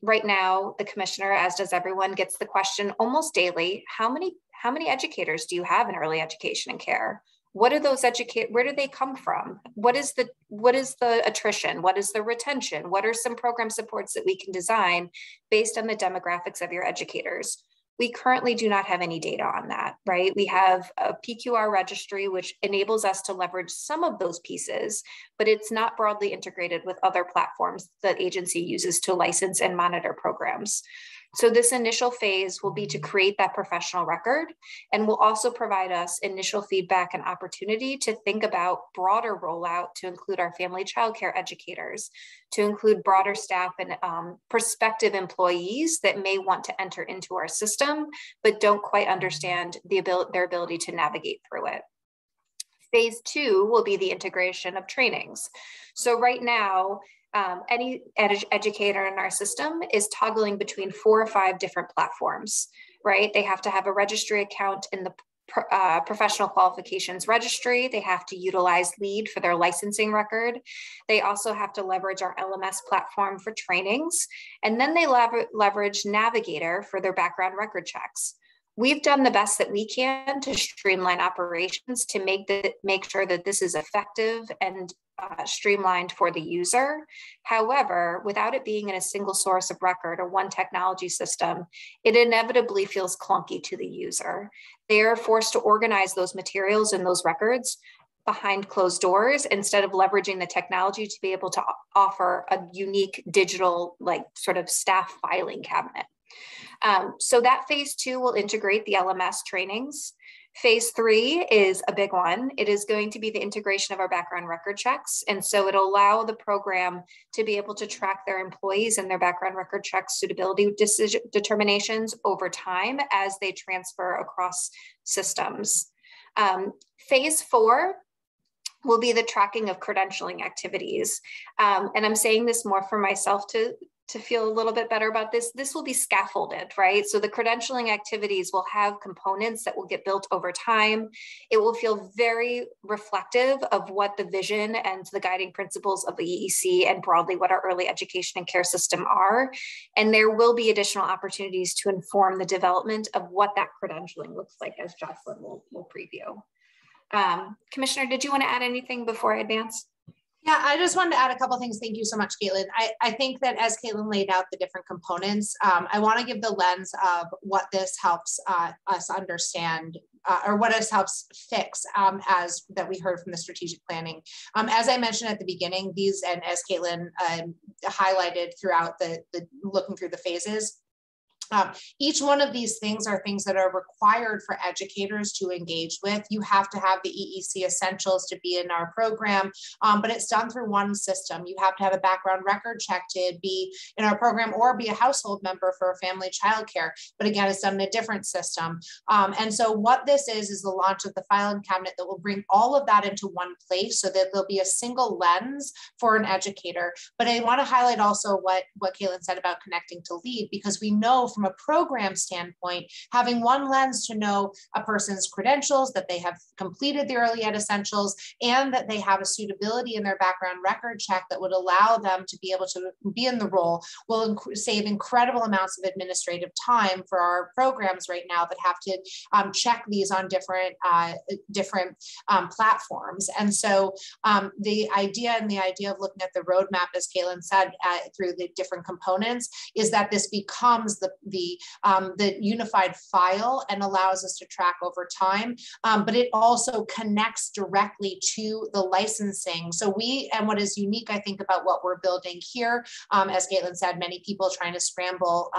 Right now, the commissioner, as does everyone, gets the question almost daily, how many educators do you have in early education and care? What are those where do they come from? What is the attrition? What is the retention? What are some program supports that we can design based on the demographics of your educators? We currently do not have any data on that, right? We have a PQR registry, which enables us to leverage some of those pieces, but it's not broadly integrated with other platforms that agency uses to license and monitor programs. So this initial phase will be to create that professional record and will also provide us initial feedback and opportunity to think about broader rollout to include our family childcare educators, to include broader staff and prospective employees that may want to enter into our system, but don't quite understand their ability to navigate through it. Phase two will be the integration of trainings. So right now, any educator in our system is toggling between 4 or 5 different platforms, right? They have to have a registry account in the professional qualifications registry. They have to utilize LEAD for their licensing record. They also have to leverage our LMS platform for trainings. And then they leverage Navigator for their background record checks. We've done the best that we can to streamline operations to make sure that this is effective and streamlined for the user. However, without it being in a single source of record or one technology system, it inevitably feels clunky to the user. They are forced to organize those materials and those records behind closed doors instead of leveraging the technology to be able to offer a unique digital, like sort of staff filing cabinet. So that phase 2 will integrate the LMS trainings. Phase 3 is a big one. It is going to be the integration of our background record checks. And so it'll allow the program to be able to track their employees and their background record checks suitability determinations over time as they transfer across systems. Phase 4 will be the tracking of credentialing activities. And I'm saying this more for myself to feel a little bit better about this. This will be scaffolded, right? So the credentialing activities will have components that will get built over time. It will feel very reflective of what the vision and the guiding principles of the EEC and broadly what our early education and care system are. And there will be additional opportunities to inform the development of what that credentialing looks like, as Jocelyn will preview. Commissioner, did you want to add anything before I advance? Yeah, I just wanted to add a couple of things. Thank you so much, Caitlin. I think that as Caitlin laid out the different components, I want to give the lens of what this helps us understand or what this helps fix as that we heard from the strategic planning. As I mentioned at the beginning, these, and as Caitlin highlighted throughout the looking through the phases, each one of these things are things that are required for educators to engage with. You have to have the EEC essentials to be in our program, but it's done through one system. You have to have a background record check to be in our program or be a household member for family childcare. But again, it's done in a different system. And so what this is the launch of the filing cabinet that will bring all of that into one place so that there'll be a single lens for an educator. But I want to highlight also what Caitlin said about connecting to LEAD, because we know from a program standpoint, having one lens to know a person's credentials, that they have completed the early ed essentials, and that they have a suitability in their background record check that would allow them to be able to be in the role will save incredible amounts of administrative time for our programs right now that have to check these on different platforms. And so the idea of looking at the roadmap, as Caitlin said, through the different components, is that this becomes the unified file and allows us to track over time, but it also connects directly to the licensing. So and what is unique, I think, about what we're building here, as Caitlin said, many people trying to scramble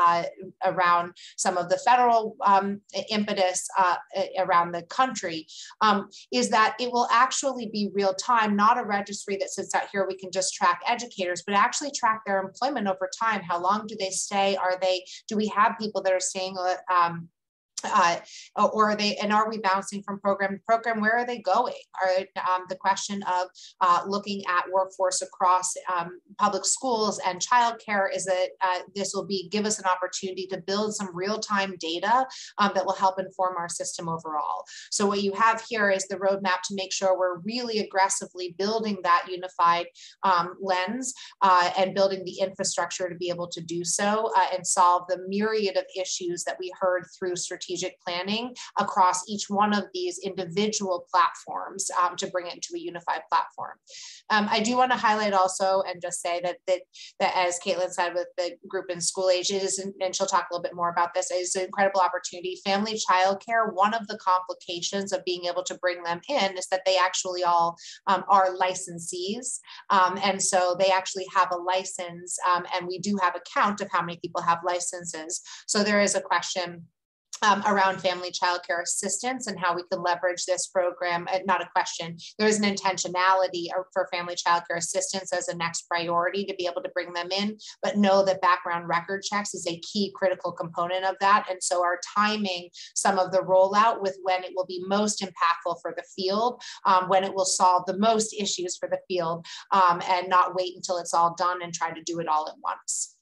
around some of the federal impetus around the country, is that it will actually be real time, not a registry that sits out here we can just track educators, but actually track their employment over time. How long do they stay? Do we have people that are staying or are we bouncing from program to program? Where are they going? The question of looking at workforce across public schools and childcare is that this will give us an opportunity to build some real-time data that will help inform our system overall. So what you have here is the roadmap to make sure we're really aggressively building that unified lens and building the infrastructure to be able to do so and solve the myriad of issues that we heard through strategic planning across each one of these individual platforms to bring it into a unified platform. I do want to highlight also and just say that as Caitlin said with the group in school ages, and she'll talk a little bit more about this, is an incredible opportunity. Family childcare, one of the complications of being able to bring them in is that they actually all are licensees. And so they actually have a license, and we do have a count of how many people have licenses. So there is a question around family childcare assistance and how we could leverage this program. Not a question, there is an intentionality for family childcare assistance as a next priority to be able to bring them in, but know that background record checks is a key critical component of that. And so our timing some of the rollout with when it will be most impactful for the field, when it will solve the most issues for the field, and not wait until it's all done and try to do it all at once.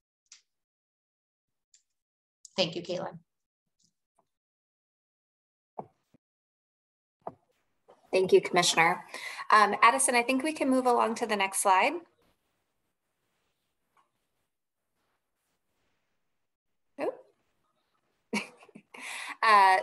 Thank you, Caitlin. Thank you, Commissioner. Addison, I think we can move along to the next slide.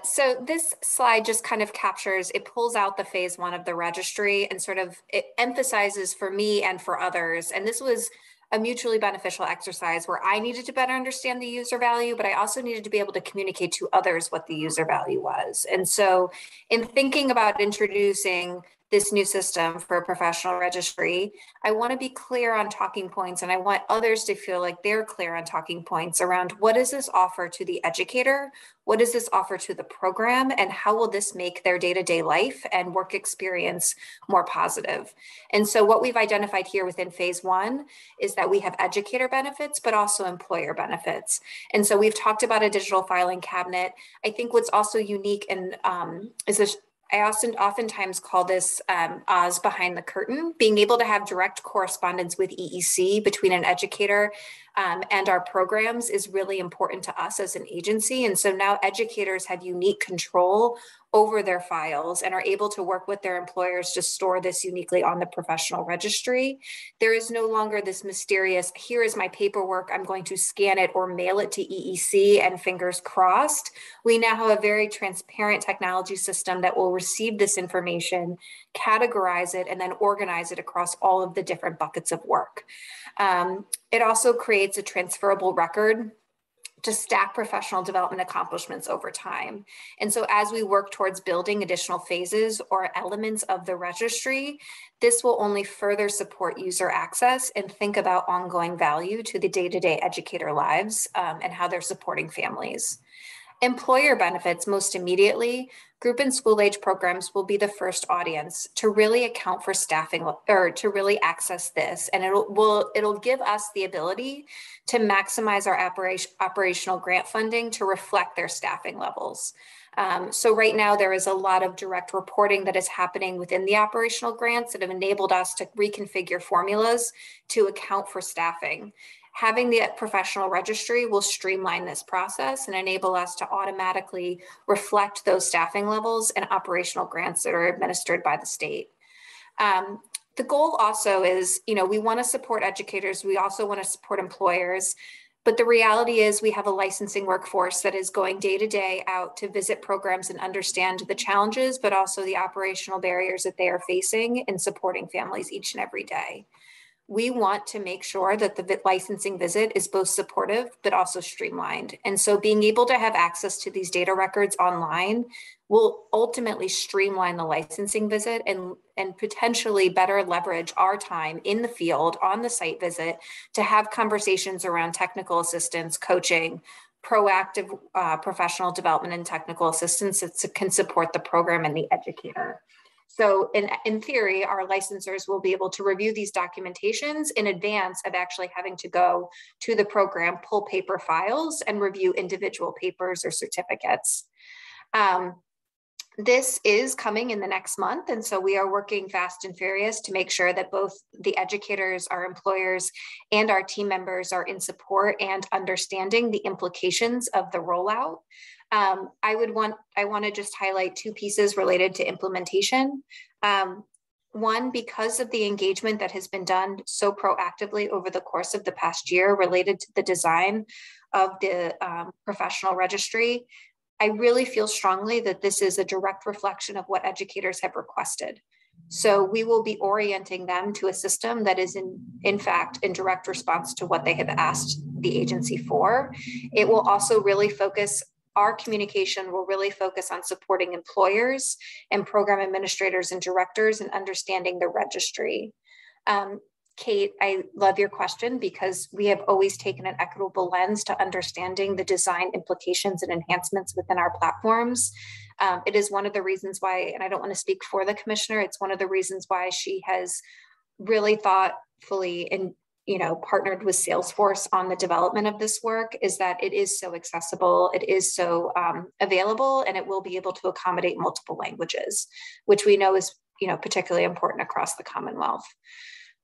So this slide just kind of captures, it pulls out the phase one of the registry and sort of it emphasizes for me and for others. And this was a mutually beneficial exercise where I needed to better understand the user value, but I also needed to be able to communicate to others what the user value was. And so in thinking about introducing this new system for a professional registry, I want to be clear on talking points, and I want others to feel like they're clear on talking points around what does this offer to the educator, what does this offer to the program, and how will this make their day-to-day life and work experience more positive. And so what we've identified here within phase one is that we have educator benefits, but also employer benefits. And so we've talked about a digital filing cabinet. I think what's also unique and is this, I oftentimes call this Oz behind the curtain, being able to have direct correspondence with EEC between an educator and our programs is really important to us as an agency. And so now educators have unique control over their files and are able to work with their employers to store this uniquely on the professional registry. There is no longer this mysterious, here is my paperwork, I'm going to scan it or mail it to EEC and fingers crossed. We now have a very transparent technology system that will receive this information, categorize it, and then organize it across all of the different buckets of work. It also creates a transferable record to stack professional development accomplishments over time. And so as we work towards building additional phases or elements of the registry, this will only further support user access and think about ongoing value to the day-to-day educator lives and how they're supporting families. Employer benefits, most immediately, group and school age programs will be the first audience to really account for staffing or to really access this. And it'll give us the ability to maximize our operational grant funding to reflect their staffing levels. So right now there is a lot of direct reporting that is happening within the operational grants that have enabled us to reconfigure formulas to account for staffing. Having the professional registry will streamline this process and enable us to automatically reflect those staffing levels and operational grants that are administered by the state. The goal also is, we want to support educators. We also want to support employers. But the reality is we have a licensing workforce that is going day to day out to visit programs and understand the challenges, but also the operational barriers that they are facing in supporting families each and every day. We want to make sure that the licensing visit is both supportive, but also streamlined. And so being able to have access to these data records online will ultimately streamline the licensing visit and potentially better leverage our time in the field on the site visit to have conversations around technical assistance, coaching, proactive professional development and technical assistance that can support the program and the educator. So in theory, our licensors will be able to review these documentations in advance of actually having to go to the program, pull paper files, and review individual papers or certificates. This is coming in the next month, and so we are working fast and furious to make sure that both the educators, our employers, and our team members are in support and understanding the implications of the rollout. I want to just highlight two pieces related to implementation. One, because of the engagement that has been done so proactively over the course of the past year related to the design of the professional registry, I really feel strongly that this is a direct reflection of what educators have requested. So we will be orienting them to a system that is in fact in direct response to what they have asked the agency for. It will also really focus, our communication will really focus on supporting employers and program administrators and directors and understanding the registry. Kate, I love your question because we have always taken an equitable lens to understanding the design implications and enhancements within our platforms. It is one of the reasons why, and I don't want to speak for the commissioner, it's one of the reasons why she has really thoughtfully and partnered with Salesforce on the development of this work, is that it is so accessible, it is so available, and it will be able to accommodate multiple languages, which we know is particularly important across the Commonwealth.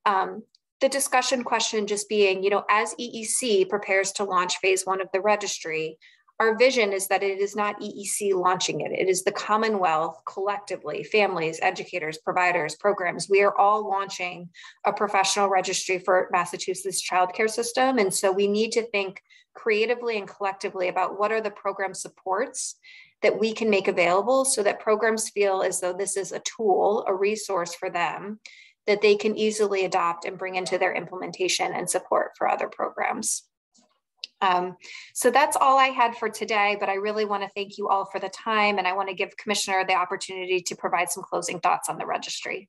The discussion question just being, as EEC prepares to launch phase one of the registry, Our vision is that it is not EEC launching it. It is the Commonwealth collectively, families, educators, providers, programs. We are all launching a professional registry for Massachusetts childcare system. And so we need to think creatively and collectively about what are the program supports that we can make available so that programs feel as though this is a tool, a resource for them that they can easily adopt and bring into their implementation and support for other programs. So that's all I had for today, but I really want to thank you all for the time, and I want to give Commissioner the opportunity to provide some closing thoughts on the registry.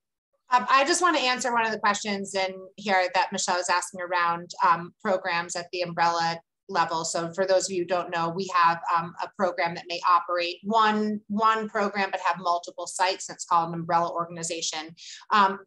I just want to answer one of the questions in here that Michelle is asking around programs at the umbrella level. So for those of you who don't know, we have a program that may operate one program but have multiple sites. That's called an umbrella organization.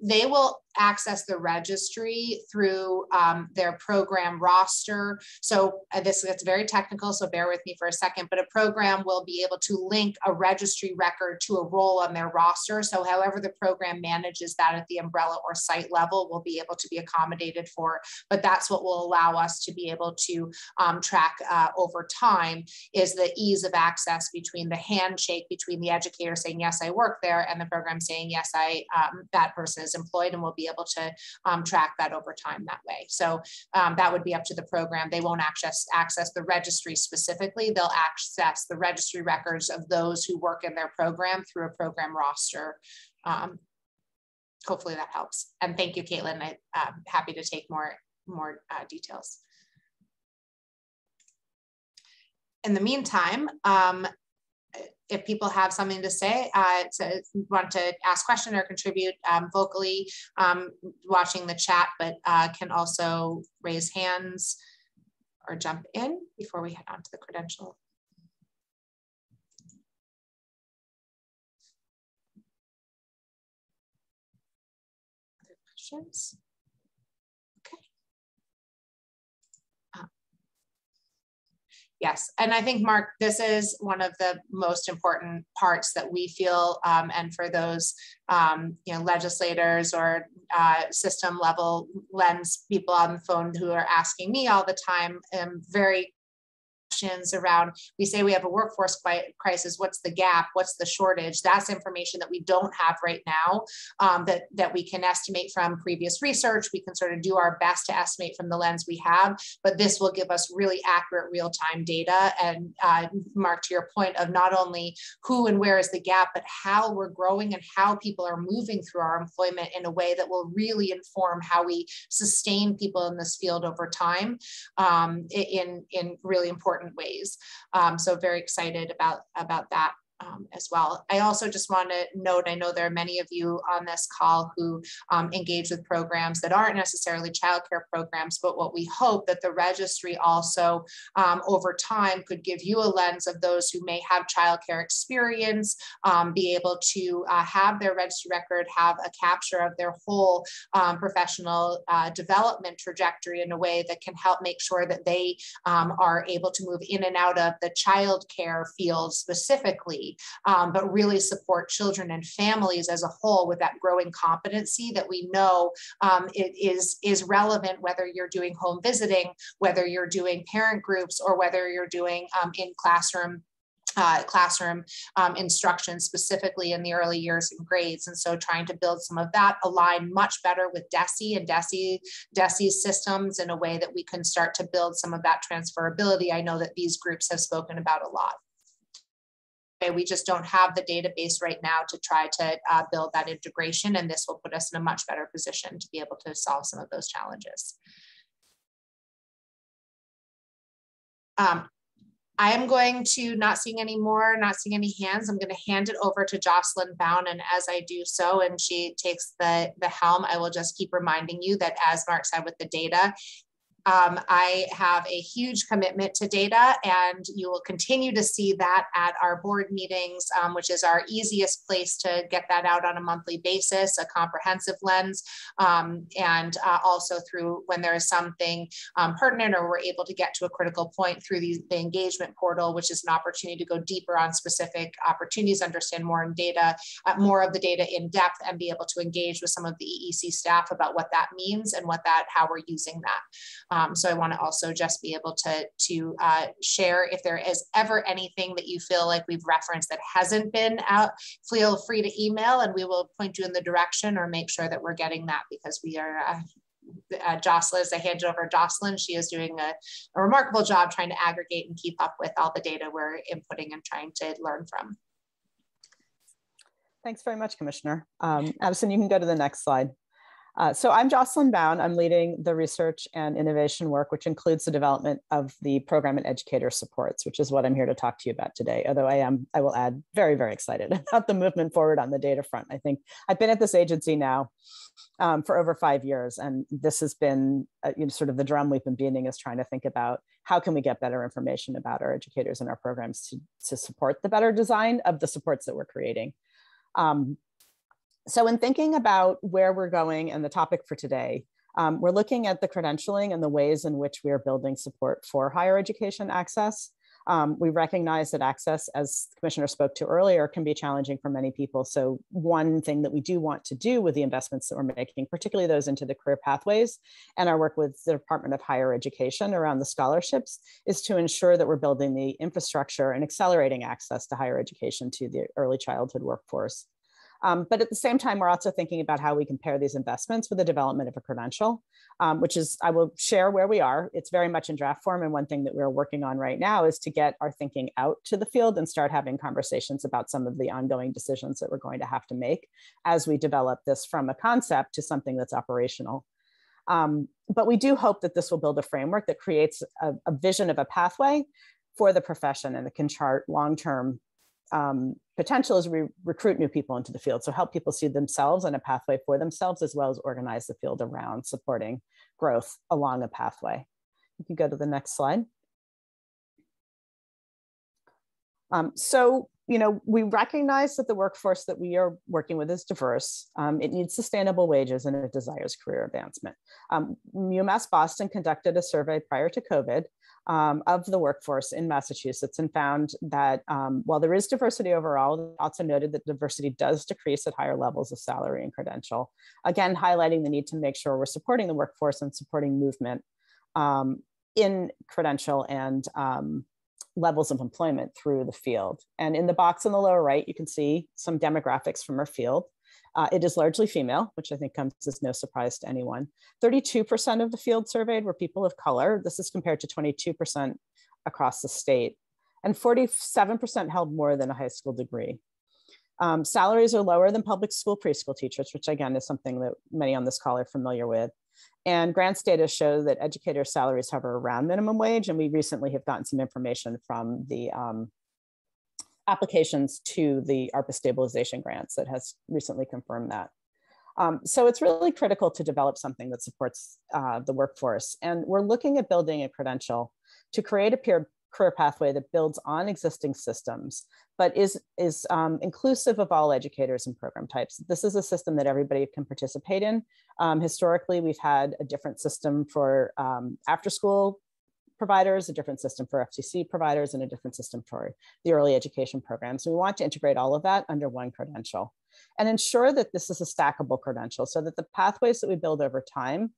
They will access the registry through their program roster. So this gets very technical, so bear with me for a second, but a program will be able to link a registry record to a role on their roster. So however the program manages that at the umbrella or site level will be able to be accommodated for, but that's what will allow us to be able to track over time is the ease of access between the handshake between the educator saying, yes, I work there, and the program saying, yes, that person is employed, and we'll be able to track that over time that way. So that would be up to the program. They won't access the registry specifically. They'll access the registry records of those who work in their program through a program roster. Hopefully that helps. And thank you, Caitlin. I'm happy to take more details. In the meantime, if people have something to say, want to ask question or contribute vocally, watching the chat, but can also raise hands or jump in before we head on to the credential. Other questions? Yes, and I think, Mark, this is one of the most important parts that we feel, and for those legislators or system level lens people on the phone who are asking me all the time, very around, we say we have a workforce crisis, what's the gap, what's the shortage? That's information that we don't have right now, that we can estimate from previous research. We can sort of do our best to estimate from the lens we have, but this will give us really accurate real-time data. And Mark, to your point of not only who and where is the gap, but how we're growing and how people are moving through our employment in a way that will really inform how we sustain people in this field over time, in really important ways. So very excited about that as well. I also just want to note, I know there are many of you on this call who engage with programs that aren't necessarily childcare programs, but what we hope that the registry also over time could give you a lens of those who may have childcare experience, be able to have their registry record, have a capture of their whole professional development trajectory in a way that can help make sure that they are able to move in and out of the childcare field specifically, but really support children and families as a whole with that growing competency that we know it is relevant, whether you're doing home visiting, whether you're doing parent groups, or whether you're doing in classroom instruction, specifically in the early years and grades. And so trying to build some of that, align much better with DESE and DESE's systems in a way that we can start to build some of that transferability. I know that these groups have spoken about a lot. We just don't have the database right now to try to build that integration, and this will put us in a much better position to be able to solve some of those challenges. I am going to, not seeing any hands, I'm going to hand it over to Jocelyn Bound, and as I do so, and she takes the helm, I will just keep reminding you that, as Mark said with the data, I have a huge commitment to data, and you will continue to see that at our board meetings, which is our easiest place to get that out on a monthly basis, a comprehensive lens, and also through when there is something pertinent or we're able to get to a critical point through the engagement portal, which is an opportunity to go deeper on specific opportunities, understand more of the data in depth, and be able to engage with some of the EEC staff about what that means and how we're using that. So I want to also just be able to share if there is ever anything that you feel like we've referenced that hasn't been out, feel free to email and we will point you in the direction or make sure that we're getting that, because we are Jocelyn, as I hand you over to Jocelyn, she is doing a remarkable job trying to aggregate and keep up with all the data we're inputting and trying to learn from. Thanks very much, Commissioner. Addison, you can go to the next slide. So I'm Jocelyn Bound. I'm leading the research and innovation work, which includes the development of the program and educator supports, which is what I'm here to talk to you about today. Although I will add, very, very excited about the movement forward on the data front. I think I've been at this agency now for over 5 years, and this has been sort of the drum we've been beating, is trying to think about how can we get better information about our educators and our programs to support the better design of the supports that we're creating. So in thinking about where we're going and the topic for today, we're looking at the credentialing and the ways in which we are building support for higher education access. We recognize that access, as the Commissioner spoke to earlier, can be challenging for many people. So one thing that we do want to do with the investments that we're making, particularly those into the career pathways and our work with the Department of Higher Education around the scholarships, is to ensure that we're building the infrastructure and accelerating access to higher education to the early childhood workforce. But at the same time, we're also thinking about how we can pair these investments with the development of a credential, which is, I will share where we are. It's very much in draft form. And one thing that we're working on right now is to get our thinking out to the field and start having conversations about some of the ongoing decisions that we're going to have to make as we develop this from a concept to something that's operational. But we do hope that this will build a framework that creates a vision of a pathway for the profession and that can chart long-term potential as we recruit new people into the field. So help people see themselves and a pathway for themselves, as well as organize the field around supporting growth along a pathway. You can go to the next slide. So, we recognize that the workforce that we are working with is diverse. It needs sustainable wages and it desires career advancement. UMass Boston conducted a survey prior to COVID of the workforce in Massachusetts and found that while there is diversity overall, also noted that diversity does decrease at higher levels of salary and credential. Again, highlighting the need to make sure we're supporting the workforce and supporting movement in credential and levels of employment through the field. And in the box on the lower right, you can see some demographics from our field. It is largely female, which I think comes as no surprise to anyone. 32% of the field surveyed were people of color. This is compared to 22% across the state. And 47% held more than a high school degree. Salaries are lower than public school preschool teachers, which again is something that many on this call are familiar with. And grants data show that educator salaries hover around minimum wage. And we recently have gotten some information from the applications to the ARPA stabilization grants that has recently confirmed that. So it's really critical to develop something that supports the workforce. And we're looking at building a credential to create a career pathway that builds on existing systems, but is inclusive of all educators and program types. This is a system that everybody can participate in. Historically, we've had a different system for after-school providers, a different system for FTC providers, and a different system for the early education programs. So we want to integrate all of that under one credential and ensure that this is a stackable credential so that the pathways that we build over time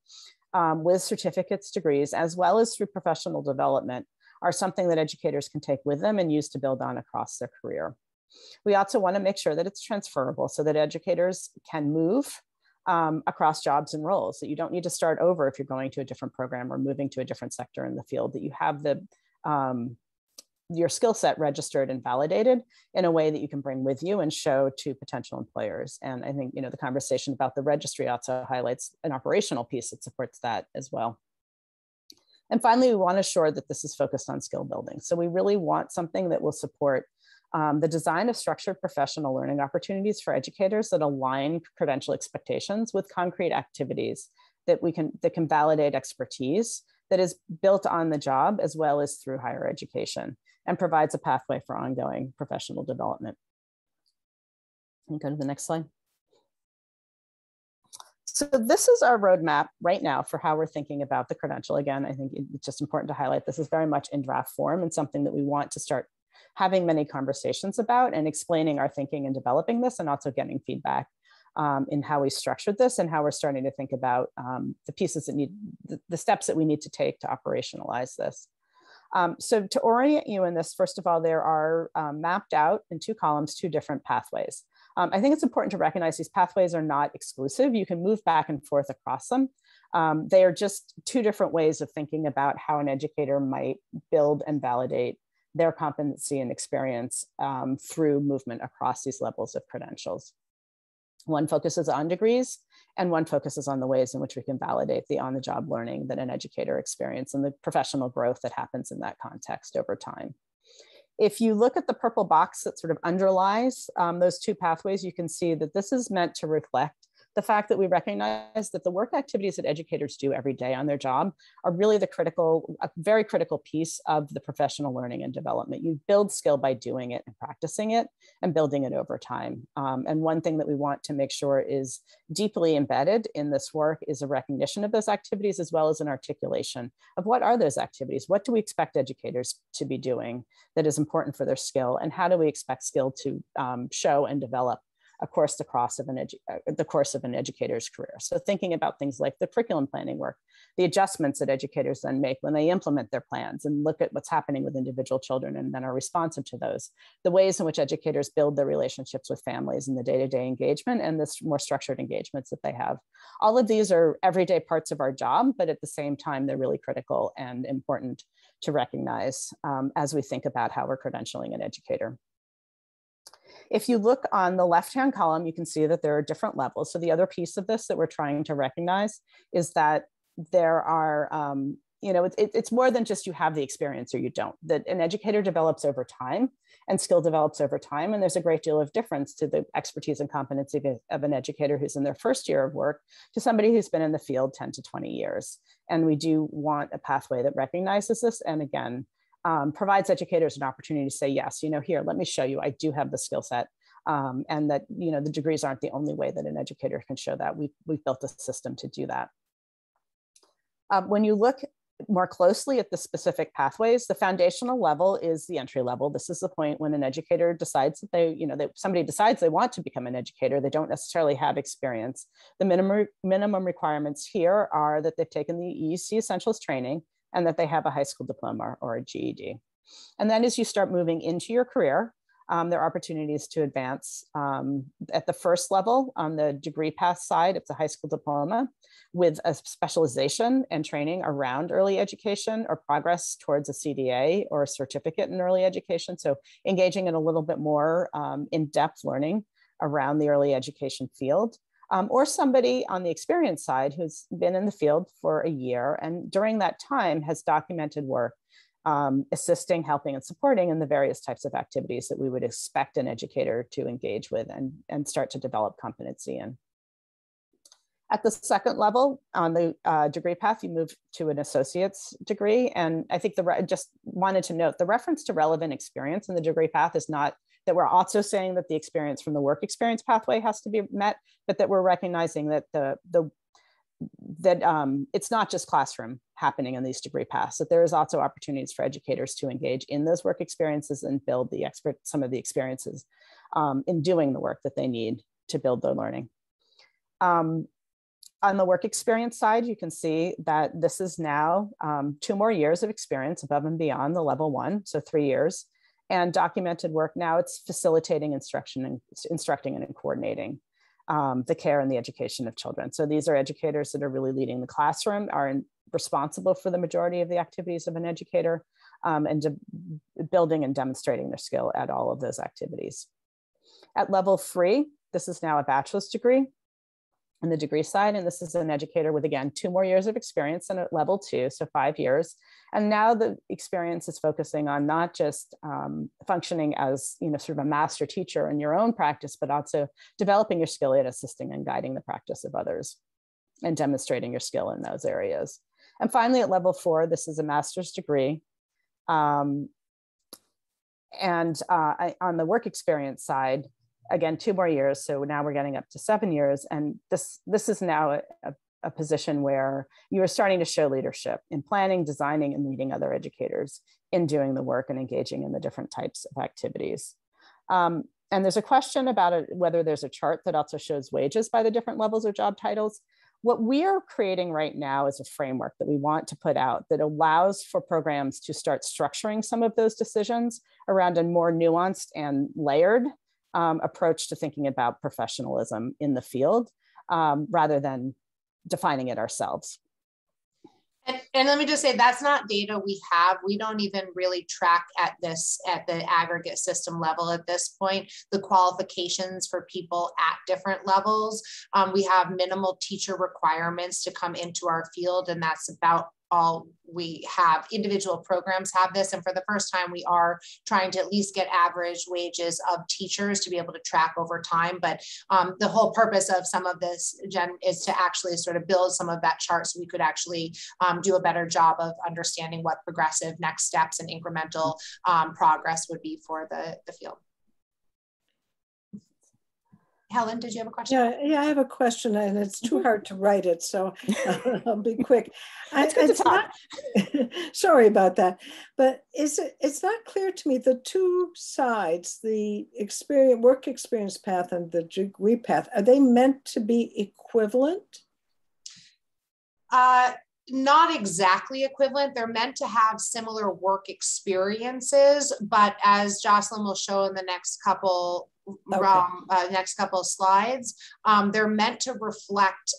with certificates, degrees, as well as through professional development are something that educators can take with them and use to build on across their career. We also want to make sure that it's transferable so that educators can move across jobs and roles, that you don't need to start over if you're going to a different program or moving to a different sector in the field, that you have your skill set registered and validated in a way that you can bring with you and show to potential employers. And I think the conversation about the registry also highlights an operational piece that supports that as well. And finally, we want to ensure that this is focused on skill building. So we really want something that will support the design of structured professional learning opportunities for educators that align credential expectations with concrete activities that can validate expertise that is built on the job as well as through higher education and provides a pathway for ongoing professional development. Can you go to the next slide? So this is our roadmap right now for how we're thinking about the credential. Again, I think it's just important to highlight this is very much in draft form and something that we want to start having many conversations about and explaining our thinking and developing this and also getting feedback in how we structured this and how we're starting to think about the pieces that need, the steps that we need to take to operationalize this. So to orient you in this, first of all, there are mapped out in 2 columns, 2 different pathways. I think it's important to recognize these pathways are not exclusive. You can move back and forth across them. They are just 2 different ways of thinking about how an educator might build and validate their competency and experience through movement across these levels of credentials. One focuses on degrees, and one focuses on the ways in which we can validate the on-the-job learning that an educator experiences and the professional growth that happens in that context over time. If you look at the purple box that sort of underlies those 2 pathways, you can see that this is meant to reflect the fact that we recognize that the work activities that educators do every day on their job are really a very critical piece of the professional learning and development. You build skill by doing it and practicing it and building it over time. And one thing that we want to make sure is deeply embedded in this work is a recognition of those activities, as well as an articulation of what are those activities? What do we expect educators to be doing that is important for their skill? And how do we expect skill to show and develop the course of an educator's career? So thinking about things like the curriculum planning work, the adjustments that educators then make when they implement their plans and look at what's happening with individual children and then are responsive to those, the ways in which educators build their relationships with families and the day-to-day engagement and the more structured engagements that they have. All of these are everyday parts of our job, but at the same time, they're really critical and important to recognize as we think about how we're credentialing an educator. If you look on the left-hand column, you can see that there are different levels. So the other piece of this that we're trying to recognize is that there are, it's more than just you have the experience or you don't, that an educator develops over time and skill develops over time. And there's a great deal of difference to the expertise and competency of an educator who's in their first year of work to somebody who's been in the field 10 to 20 years. And we do want a pathway that recognizes this. And again, provides educators an opportunity to say, yes, here, let me show you, I do have the skill set, and that, the degrees aren't the only way that an educator can show that. We've built a system to do that. When you look more closely at the specific pathways, the foundational level is the entry level. This is the point when an educator decides that somebody decides they want to become an educator. They don't necessarily have experience. The minimum requirements here are that they've taken the EEC Essentials training and that they have a high school diploma or a GED. And then as you start moving into your career, there are opportunities to advance at the first level. On the degree path side, it's a high school diploma with a specialization and training around early education or progress towards a CDA or a certificate in early education. So engaging in a little bit more in-depth learning around the early education field. Or somebody on the experience side who's been in the field for a year and during that time has documented work assisting, helping, and supporting in the various types of activities that we would expect an educator to engage with and start to develop competency in. At the second level on the degree path, you move to an associate's degree. And I think just wanted to note the reference to relevant experience in the degree path is not that we're also saying that the experience from the work experience pathway has to be met, but that we're recognizing that it's not just classroom happening in these degree paths, that there is also opportunities for educators to engage in those work experiences and build some of the experiences in doing the work that they need to build their learning. On the work experience side, you can see that this is now 2 more years of experience above and beyond the level 1, so 3 years. And documented work, now it's facilitating instructing and coordinating the care and the education of children. So these are educators that are really leading the classroom, are responsible for the majority of the activities of an educator, and building and demonstrating their skill at all of those activities. At level 3, this is now a bachelor's degree on the degree side. And this is an educator with, again, 2 more years of experience, and at level 2, so 5 years. And now the experience is focusing on not just functioning as, sort of a master teacher in your own practice, but also developing your skill at assisting and guiding the practice of others and demonstrating your skill in those areas. And finally, at level 4, this is a master's degree. On the work experience side, again, 2 more years. So now we're getting up to 7 years. And this is now a position where you are starting to show leadership in planning, designing, and leading other educators in doing the work and engaging in the different types of activities. And there's a question about whether there's a chart that also shows wages by the different levels of job titles. What we are creating right now is a framework that we want to put out that allows for programs to start structuring some of those decisions around a more nuanced and layered approach to thinking about professionalism in the field, rather than defining it ourselves. And let me just say, that's not data we have. We don't even really track at the aggregate system level at this point, the qualifications for people at different levels. We have minimal teacher requirements to come into our field, and that's about all we have. Individual programs have this, and for the first time we are trying to at least get average wages of teachers to be able to track over time. But the whole purpose of some of this, Jen, is to actually sort of build some of that chart so we could actually do a better job of understanding what progressive next steps and incremental progress would be for the field. Helen, did you have a question? Yeah, I have a question, and it's too hard to write it, so I'll be quick. It's not, sorry about that, but it's not clear to me, the two sides, the work experience path and the degree path, are they meant to be equivalent? Not exactly equivalent. They're meant to have similar work experiences, but as Jocelyn will show in the next couple slides, they're meant to reflect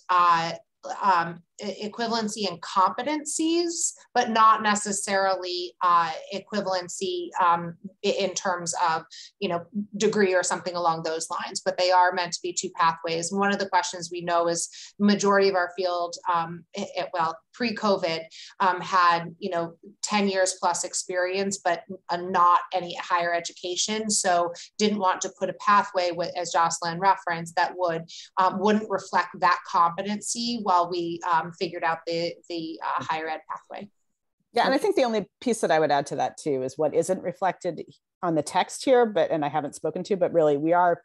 equivalency and competencies, but not necessarily equivalency in terms of, degree or something along those lines, but they are meant to be two pathways. And one of the questions we know is majority of our field, pre-COVID, had, 10 years plus experience, but not any higher education. So didn't want to put a pathway with, as Jocelyn referenced, that wouldn't reflect that competency while we figured out the higher ed pathway. Yeah, and I think the only piece that I would add to that too is what isn't reflected on the text here, and I haven't spoken to, but really we are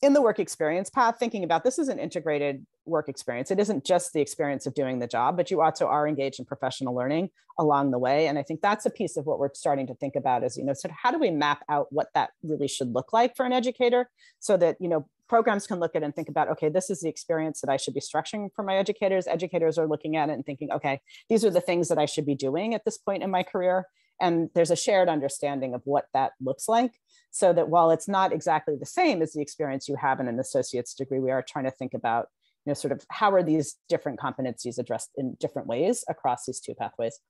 in the work experience path thinking about this is an integrated work experience. It isn't just the experience of doing the job, but you also are engaged in professional learning along the way. And I think that's a piece of what we're starting to think about is, sort of how do we map out what that really should look like for an educator so that, programs can look at it and think about, okay, this is the experience that I should be structuring for my educators. Educators are looking at it and thinking, okay, these are the things that I should be doing at this point in my career. And there's a shared understanding of what that looks like, so that while it's not exactly the same as the experience you have in an associate's degree, we are trying to think about, sort of how are these different competencies addressed in different ways across these two pathways.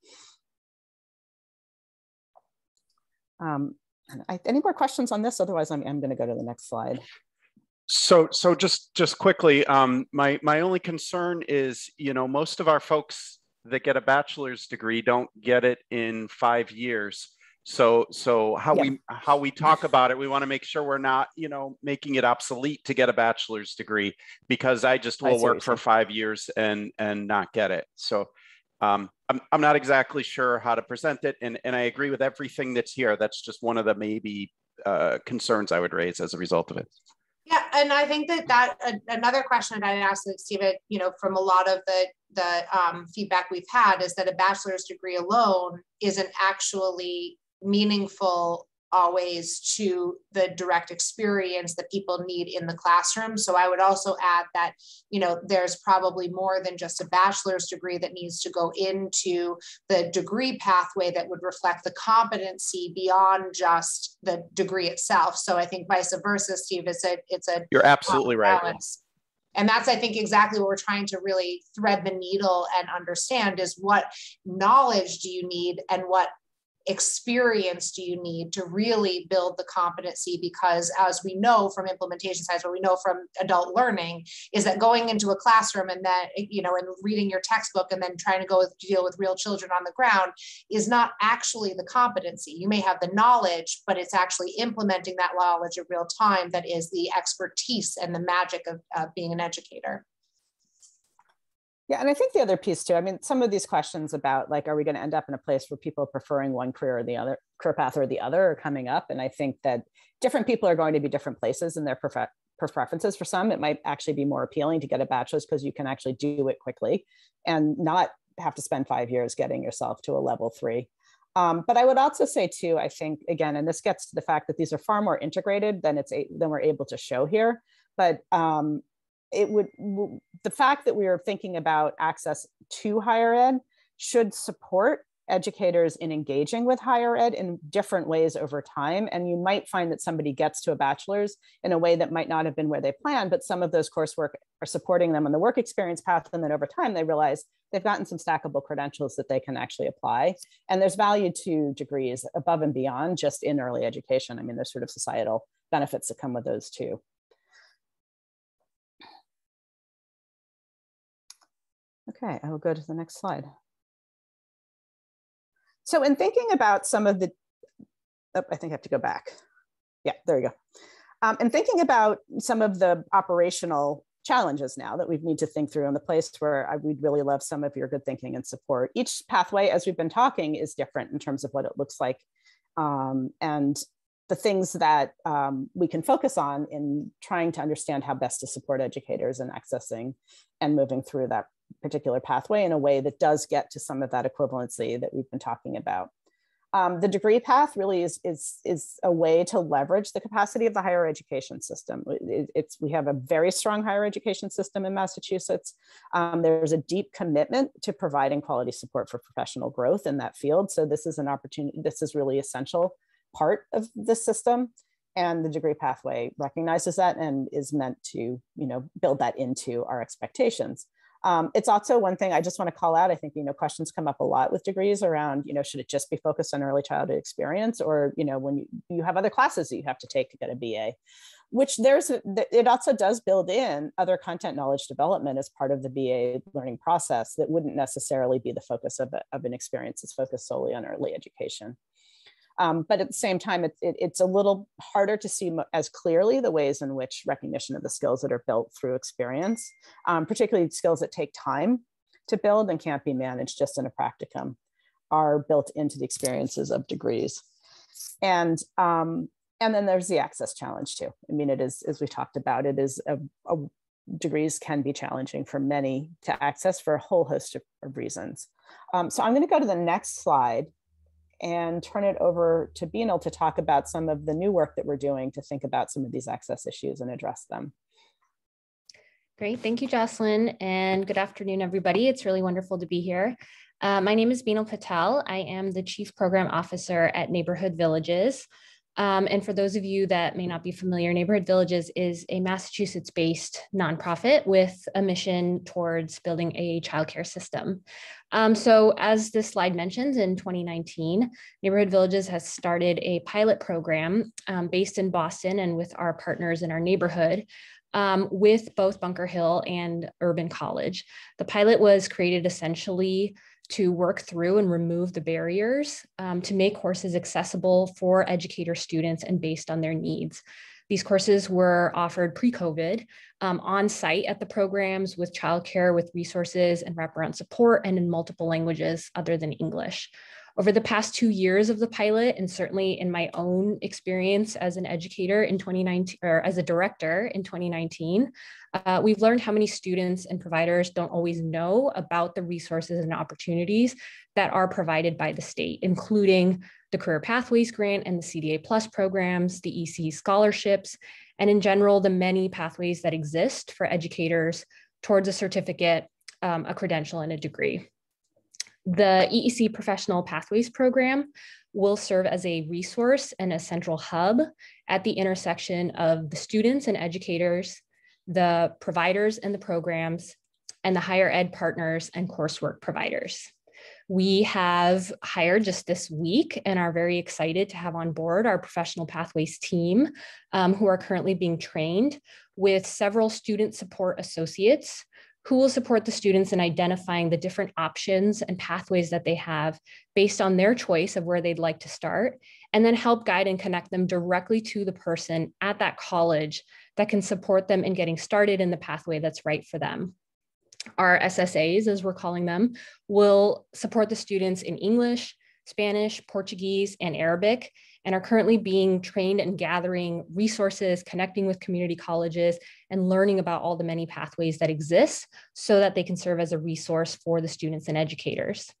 Any more questions on this? Otherwise, I'm going to go to the next slide. So just quickly, my only concern is, most of our folks that get a bachelor's degree don't get it in 5 years. So how we talk about it, we want to make sure we're not, making it obsolete to get a bachelor's degree, because I just will work for 5 years and not get it. So I'm not exactly sure how to present it, and I agree with everything that's here. That's just one of the maybe concerns I would raise as a result of it. Yeah, and I think that another question that I asked Steve, from a lot of the feedback we've had is that a bachelor's degree alone isn't actually meaningful always to the direct experience that people need in the classroom. So I would also add that, there's probably more than just a bachelor's degree that needs to go into the degree pathway that would reflect the competency beyond just the degree itself. So I think vice versa, Steve, it's a you're absolutely right. Balance. And that's, I think, exactly what we're trying to really thread the needle and understand is what knowledge do you need and what experience do you need to really build the competency? Because as we know from implementation science, what we know from adult learning is that going into a classroom and then, and reading your textbook and then trying to deal with real children on the ground is not actually the competency. You may have the knowledge, but it's actually implementing that knowledge in real time that is the expertise and the magic of being an educator. Yeah, and I think the other piece too, some of these questions about are we going to end up in a place where people are preferring one career path or the other are coming up. And I think that different people are going to be different places in their preferences. For some, it might actually be more appealing to get a bachelor's because you can actually do it quickly and not have to spend 5 years getting yourself to a level 3. But I would also say too, I think, again, and this gets to the fact that these are far more integrated than we're able to show here. But the fact that we are thinking about access to higher ed should support educators in engaging with higher ed in different ways over time. And you might find that somebody gets to a bachelor's in a way that might not have been where they planned, but some of those coursework are supporting them on the work experience path. And then over time, they realize they've gotten some stackable credentials that they can actually apply. And there's value to degrees above and beyond just in early education. I mean, there's sort of societal benefits that come with those too. Okay, I will go to the next slide. So in thinking about some of the, oh, I think I have to go back. Yeah, there you go. And thinking about some of the operational challenges now that we need to think through in the place where we'd really love some of your good thinking and support. Each pathway, as we've been talking, is different in terms of what it looks like. And the things that we can focus on in trying to understand how best to support educators in accessing and moving through that particular pathway in a way that does get to some of that equivalency that we've been talking about. The degree path really is a way to leverage the capacity of the higher education system. We have a very strong higher education system in Massachusetts. There's a deep commitment to providing quality support for professional growth in that field. So this is an opportunity, this is really essential part of the system. And the degree pathway recognizes that and is meant to, build that into our expectations. It's also one thing I just want to call out. I think, questions come up a lot with degrees around, should it just be focused on early childhood experience, or, when you have other classes that you have to take to get a BA, which it also does build in other content knowledge development as part of the BA learning process that wouldn't necessarily be the focus of an experience that's focused solely on early education. But at the same time, it's a little harder to see as clearly the ways in which recognition of the skills that are built through experience, particularly skills that take time to build and can't be managed just in a practicum, are built into the experiences of degrees. And then there's the access challenge too. I mean, it is, as we talked about, it is degrees can be challenging for many to access for a whole host of reasons. So I'm going to go to the next slide and turn it over to Beanal to talk about some of the new work that we're doing to think about some of these access issues and address them. Great, thank you, Jocelyn, and good afternoon, everybody. It's really wonderful to be here. My name is Beanal Patel. I am the Chief Program Officer at Neighborhood Villages. And for those of you that may not be familiar, Neighborhood Villages is a Massachusetts-based nonprofit with a mission towards building a childcare system. So as this slide mentions, in 2019, Neighborhood Villages has started a pilot program based in Boston and with our partners in our neighborhood with both Bunker Hill and Urban College. The pilot was created essentially to work through and remove the barriers to make courses accessible for educator students and based on their needs. These courses were offered pre-COVID on site at the programs with childcare, with resources and wraparound support, and in multiple languages other than English. Over the past 2 years of the pilot, and certainly in my own experience as an educator in 2019, or as a director in 2019, we've learned how many students and providers don't always know about the resources and opportunities that are provided by the state, including the Career Pathways Grant and the CDA Plus programs, the EEC scholarships, and in general, the many pathways that exist for educators towards a certificate, a credential, and a degree. The EEC Professional Pathways Program will serve as a resource and a central hub at the intersection of the students and educators, the providers and the programs, and the higher ed partners and coursework providers. We have hired just this week and are very excited to have on board our Professional Pathways team who are currently being trained with several student support associates who will support the students in identifying the different options and pathways that they have based on their choice of where they'd like to start, and then help guide and connect them directly to the person at that college that can support them in getting started in the pathway that's right for them. Our SSAs, as we're calling them, will support the students in English, Spanish, Portuguese, and Arabic, and are currently being trained and gathering resources, connecting with community colleges, and learning about all the many pathways that exist so that they can serve as a resource for the students and educators.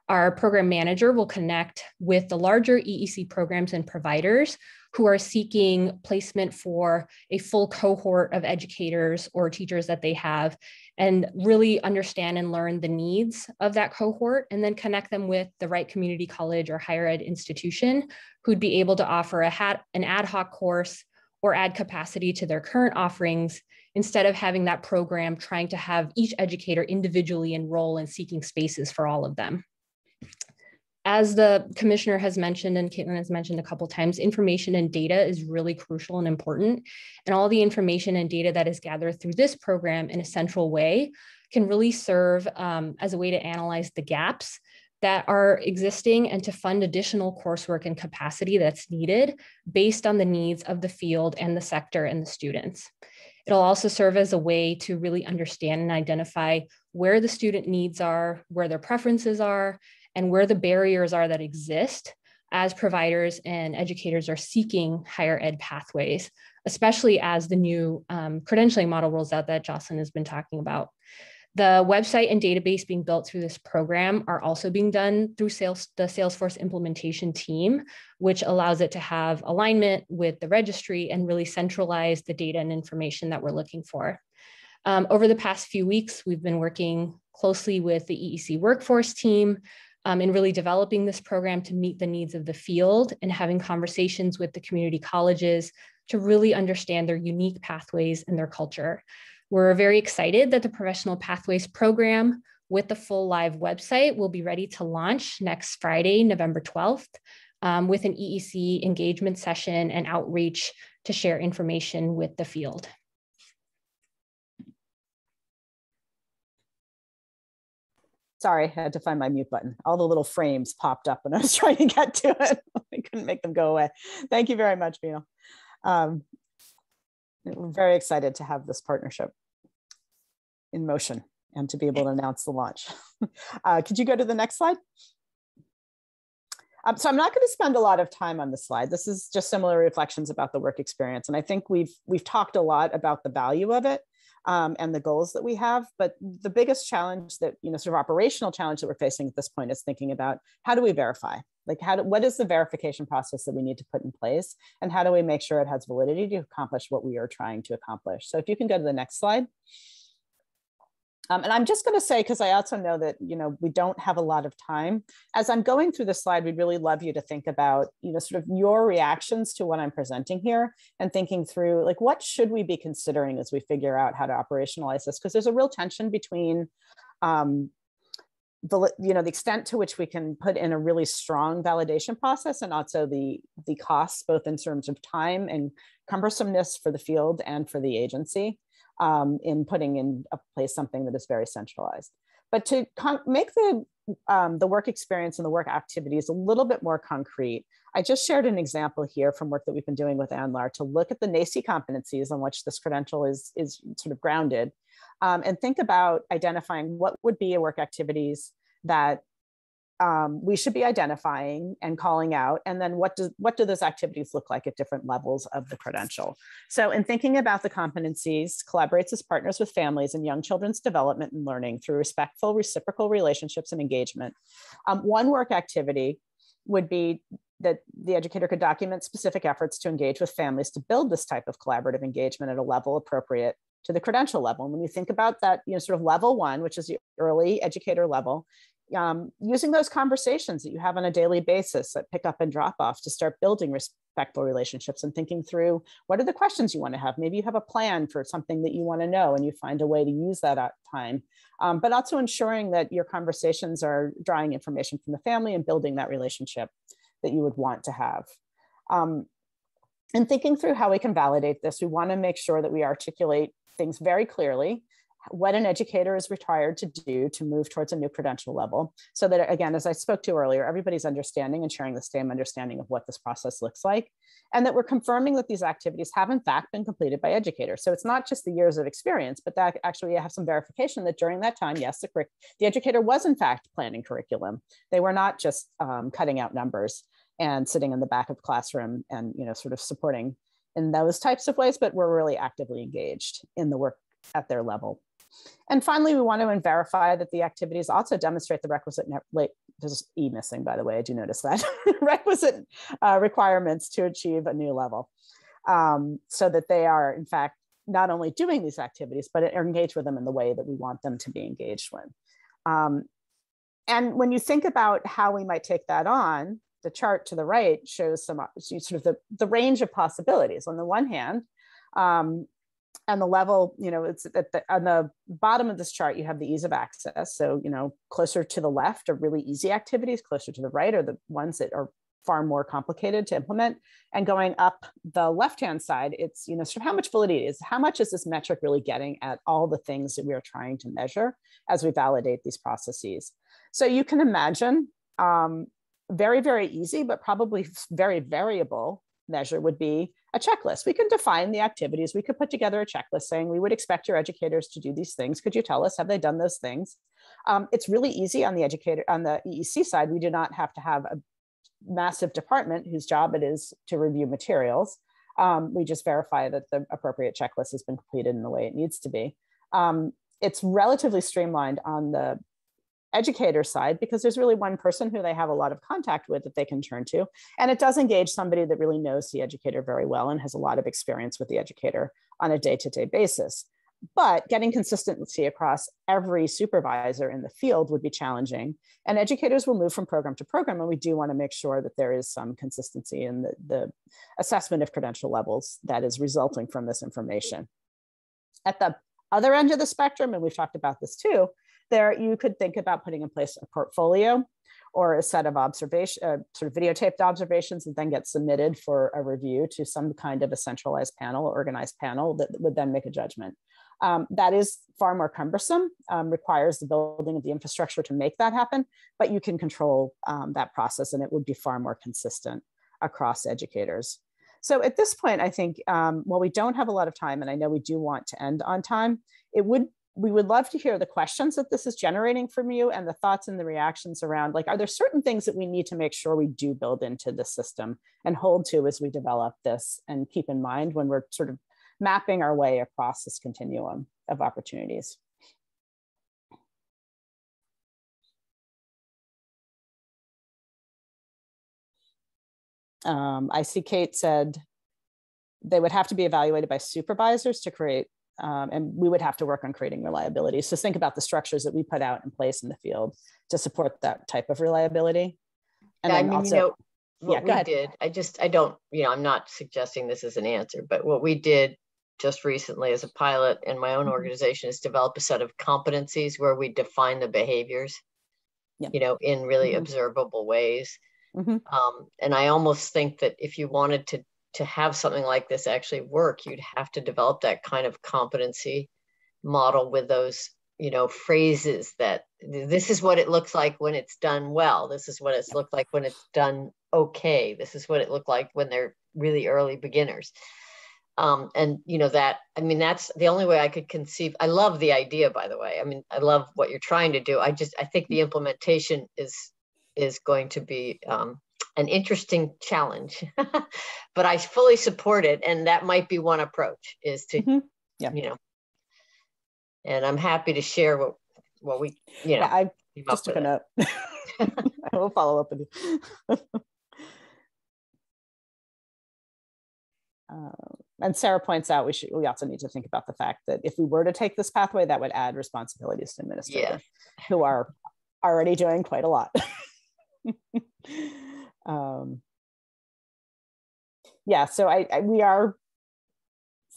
Our program manager will connect with the larger EEC programs and providers who are seeking placement for a full cohort of educators or teachers that they have, and really understand and learn the needs of that cohort, and then connect them with the right community college or higher ed institution who'd be able to offer an ad hoc course or add capacity to their current offerings, instead of having that program trying to have each educator individually enroll in seeking spaces for all of them. As the commissioner has mentioned, and Caitlin has mentioned a couple times, information and data is really crucial and important. And all the information and data that is gathered through this program in a central way can really serve as a way to analyze the gaps that are existing and to fund additional coursework and capacity that's needed based on the needs of the field and the sector and the students. It'll also serve as a way to really understand and identify where the student needs are, where their preferences are, and where the barriers are that exist as providers and educators are seeking higher ed pathways, especially as the new credentialing model rolls out that Jocelyn has been talking about. The website and database being built through this program are also being done through the Salesforce implementation team, which allows it to have alignment with the registry and really centralize the data and information that we're looking for. Over the past few weeks, we've been working closely with the EEC workforce team in really developing this program to meet the needs of the field, and having conversations with the community colleges to really understand their unique pathways and their culture. We're very excited that the Professional Pathways program with the full live website will be ready to launch next Friday, November 12th, with an EEC engagement session and outreach to share information with the field. Sorry, I had to find my mute button. All the little frames popped up when I was trying to get to it. I couldn't make them go away. Thank you very much, Bino. We're very excited to have this partnership in motion and to be able to announce the launch. Could you go to the next slide? So I'm not going to spend a lot of time on this slide. This is just similar reflections about the work experience. And I think we've talked a lot about the value of it and the goals that we have. But the biggest challenge that, sort of operational challenge that we're facing at this point is thinking about, how do we verify? Like, what is the verification process that we need to put in place? And how do we make sure it has validity to accomplish what we are trying to accomplish? So if you can go to the next slide. And I'm just going to say, because I also know that, we don't have a lot of time. As I'm going through the slide, we'd really love you to think about, sort of your reactions to what I'm presenting here, and thinking through, like, what should we be considering as we figure out how to operationalize this? Because there's a real tension between the extent to which we can put in a really strong validation process, and also the costs, both in terms of time and cumbersomeness for the field and for the agency, in putting in place something that is very centralized. But to make the work experience and the work activities a little bit more concrete, I just shared an example here from work that we've been doing with ANLAR to look at the NACCE competencies on which this credential is sort of grounded, and think about identifying what would be a work activities that we should be identifying and calling out, and then what do those activities look like at different levels of the credential. So in thinking about the competencies, collaborates as partners with families and young children's development and learning through respectful, reciprocal relationships and engagement. One work activity would be that the educator could document specific efforts to engage with families to build this type of collaborative engagement at a level appropriate to the credential level. And when you think about that, sort of level one, which is the early educator level, using those conversations that you have on a daily basis at pick up and drop off to start building respectful relationships, and thinking through, what are the questions you want to have? Maybe you have a plan for something that you want to know, and you find a way to use that at time, but also ensuring that your conversations are drawing information from the family and building that relationship that you would want to have. And thinking through how we can validate this, we want to make sure that we articulate things very clearly, what an educator is required to do to move towards a new credential level, so that, again, as I spoke to earlier, everybody's understanding and sharing the same understanding of what this process looks like, and that we're confirming that these activities have in fact been completed by educators. So it's not just the years of experience, but that actually you have some verification that during that time, yes, the educator was in fact planning curriculum. They were not just cutting out numbers and sitting in the back of the classroom and sort of supporting in those types of ways, but were really actively engaged in the work at their level. And finally, we want to verify that the activities also demonstrate the requisite there's E missing, by the way, I do notice that, requisite requirements to achieve a new level, so that they are, in fact, not only doing these activities, but are engaged with them in the way that we want them to be engaged with. And when you think about how we might take that on, the chart to the right shows some sort of the range of possibilities. On the one hand, and the level, it's on the bottom of this chart, you have the ease of access. So, closer to the left are really easy activities, closer to the right are the ones that are far more complicated to implement. And going up the left-hand side, it's, sort of how much validity is, how much is this metric really getting at all the things that we are trying to measure as we validate these processes. So you can imagine very, very easy, but probably very variable measure would be a checklist. We can define the activities. We could put together a checklist saying, we would expect your educators to do these things. Could you tell us, have they done those things? It's really easy on the EEC side. We do not have to have a massive department whose job it is to review materials. We just verify that the appropriate checklist has been completed in the way it needs to be. It's relatively streamlined on the educator side because there's really one person who they have a lot of contact with that they can turn to. And it does engage somebody that really knows the educator very well and has a lot of experience with the educator on a day-to-day basis. But getting consistency across every supervisor in the field would be challenging. And educators will move from program to program. And we do want to make sure that there is some consistency in the assessment of credential levels that is resulting from this information. At the other end of the spectrum, and we've talked about this too, there you could think about putting in place a portfolio or a set of sort of videotaped observations that then get submitted for a review to some kind of a centralized panel, organized panel that would then make a judgment. That is far more cumbersome, requires the building of the infrastructure to make that happen, but you can control that process and it would be far more consistent across educators. So at this point, I think, while we don't have a lot of time, and I know we do want to end on time, we would love to hear the questions that this is generating from you and the thoughts and the reactions around, like, are there certain things that we need to make sure we do build into the system and hold to as we develop this and keep in mind when we're sort of mapping our way across this continuum of opportunities? I see Kate said they would have to be evaluated by supervisors to create, and we would have to work on creating reliability. So think about the structures that we put out in place in the field to support that type of reliability. And yeah, then also, what we did, I don't, I'm not suggesting this is an answer, but what we did just recently as a pilot in my own organization is develop a set of competencies where we define the behaviors, in really observable ways. And I almost think that if you wanted to have something like this actually work, you'd have to develop that kind of competency model with those, phrases that this is what it looks like when it's done well. This is what it's looked like when it's done okay. This is what it looked like when they're really early beginners. And that's the only way I could conceive. I love the idea, by the way. I love what you're trying to do. I think the implementation is going to be an interesting challenge, but I fully support it. And that might be one approach is to, and I'm happy to share what we, I just took a note. I will follow up with you. And Sarah points out we also need to think about the fact that if we were to take this pathway, that would add responsibilities to administrators who are already doing quite a lot. So we are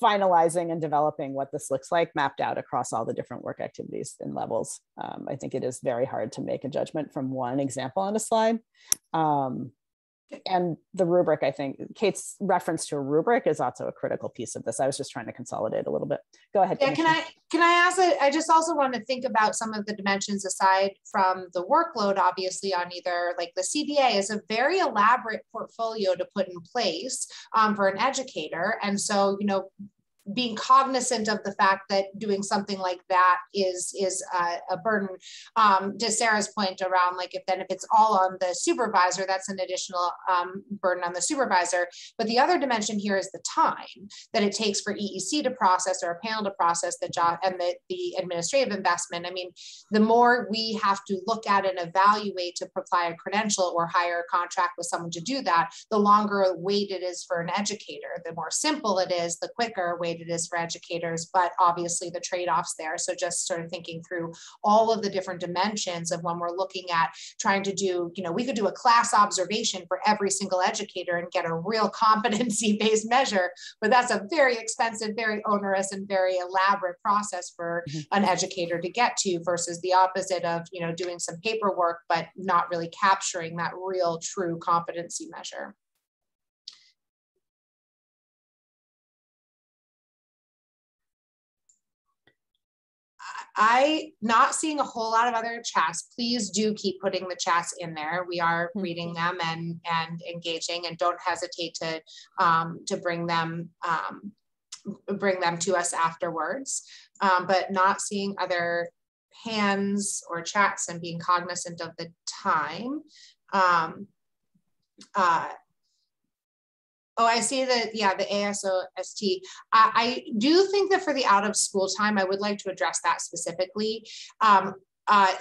finalizing and developing what this looks like mapped out across all the different work activities and levels. I think it is very hard to make a judgment from one example on a slide. And the rubric, I think Kate's reference to a rubric is also a critical piece of this. I was just trying to consolidate a little bit. Go ahead. Yeah, can I ask, I just also want to think about some of the dimensions aside from the workload, obviously, on either like the CBA is a very elaborate portfolio to put in place for an educator. And so, being cognizant of the fact that doing something like that is a burden. To Sarah's point around, like, if it's all on the supervisor, that's an additional burden on the supervisor. But the other dimension here is the time that it takes for EEC to process, or a panel to process the job, and the administrative investment. I mean, the more we have to look at and evaluate to apply a credential or hire a contract with someone to do that, the longer wait it is for an educator. The more simple it is, the quicker wait it is for educators, but obviously the trade-offs there. So just sort of thinking through all of the different dimensions of when we're looking at trying to do, we could do a class observation for every single educator and get a real competency-based measure, but that's a very expensive, very onerous, and very elaborate process for an educator to get to, versus the opposite of, doing some paperwork, but not really capturing that real true competency measure. I not seeing a whole lot of other chats. Please do keep putting the chats in there. We are reading them and engaging, and don't hesitate to bring them to us afterwards. But not seeing other hands or chats, and being cognizant of the time. Oh, I see that, yeah, the ASOST. I do think that for the out of school time, I would like to address that specifically.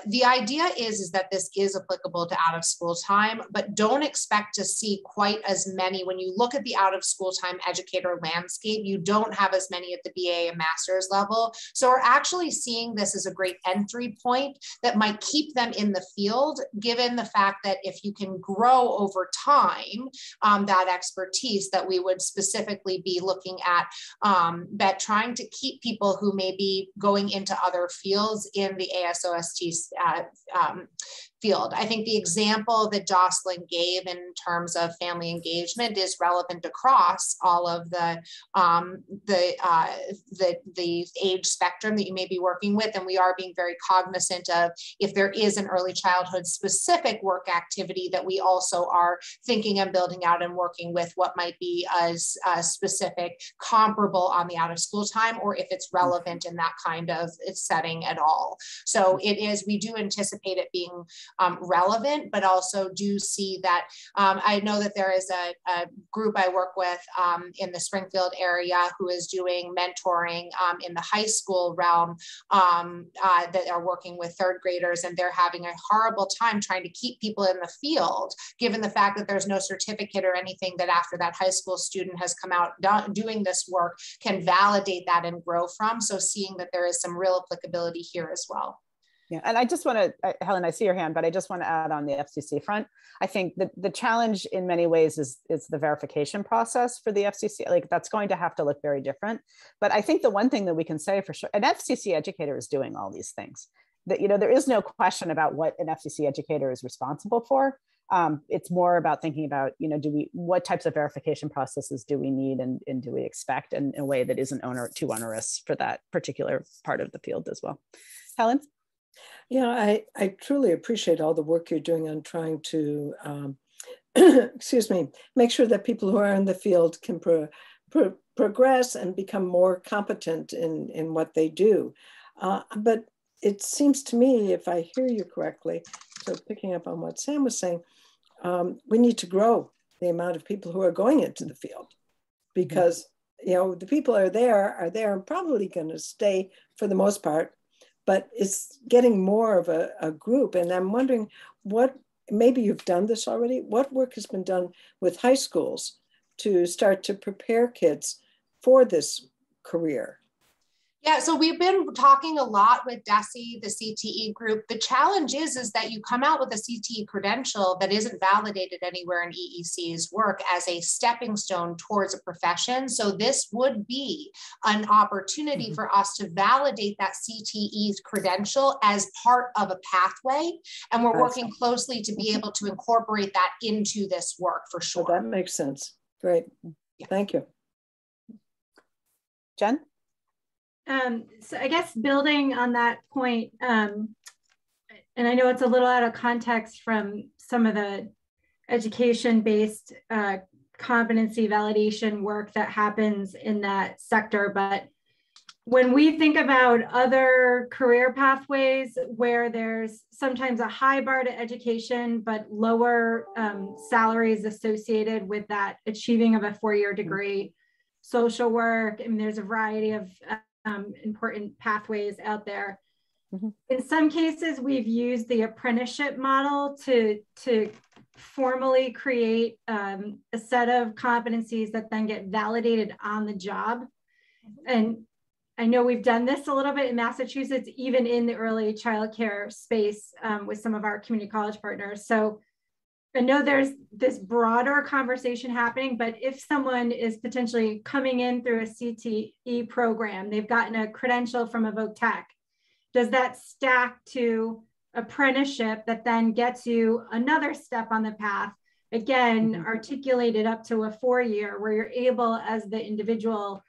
The idea is that this is applicable to out of school time, but don't expect to see quite as many. When you look at the out of school time educator landscape, you don't have as many at the BA and master's level. So we're actually seeing this as a great entry point that might keep them in the field, given the fact that if you can grow over time that expertise, that we would specifically be looking at but trying to keep people who may be going into other fields in the ASOST field. I think the example that Jocelyn gave in terms of family engagement is relevant across all of the age spectrum that you may be working with, and we are being very cognizant of if there is an early childhood specific work activity that we also are thinking and building out and working with what might be as specific, comparable on the out of school time, or if it's relevant in that kind of setting at all. So it is, we do anticipate it being relevant, but also do see that I know that there is a group I work with in the Springfield area who is doing mentoring in the high school realm that are working with third graders, and they're having a horrible time trying to keep people in the field, given the fact that there's no certificate or anything that after that high school student has come out doing this work can validate that and grow from. So seeing that there is some real applicability here as well. Yeah, and I just want to, Helen, I see your hand, but I just want to add on the FCC front. I think that the challenge in many ways is the verification process for the FCC. Like, that's going to have to look very different. But I think the one thing that we can say for sure, an FCC educator is doing all these things. That, there is no question about what an FCC educator is responsible for. It's more about thinking about, what types of verification processes do we need and do we expect in a way that isn't too onerous for that particular part of the field as well. Helen? Yeah, I truly appreciate all the work you're doing on trying to, excuse me, make sure that people who are in the field can progress and become more competent in what they do. But it seems to me, if I hear you correctly, so picking up on what Sam was saying, we need to grow the amount of people who are going into the field, because the people are there and probably going to stay for the most part. But it's getting more of a group. And I'm wondering maybe you've done this already, what work has been done with high schools to start to prepare kids for this career? Yeah, so we've been talking a lot with DESE, the CTE group. The challenge is that you come out with a CTE credential that isn't validated anywhere in EEC's work as a stepping stone towards a profession. So this would be an opportunity for us to validate that CTE credential as part of a pathway. And we're working closely to be able to incorporate that into this work for sure. Well, that makes sense. Great. Yeah. Thank you. Jen? So I guess building on that point, and I know it's a little out of context from some of the education-based competency validation work that happens in that sector. But when we think about other career pathways where there's sometimes a high bar to education, but lower salaries associated with that achieving of a four-year degree, social work, I mean, there's a variety of important pathways out there. In some cases, we've used the apprenticeship model to formally create a set of competencies that then get validated on the job. And I know we've done this a little bit in Massachusetts, even in the early childcare space with some of our community college partners. So I know there's this broader conversation happening, but if someone is potentially coming in through a CTE program, they've gotten a credential from a voc tech, does that stack to apprenticeship that then gets you another step on the path, again, articulated up to a 4-year, where you're able as the individual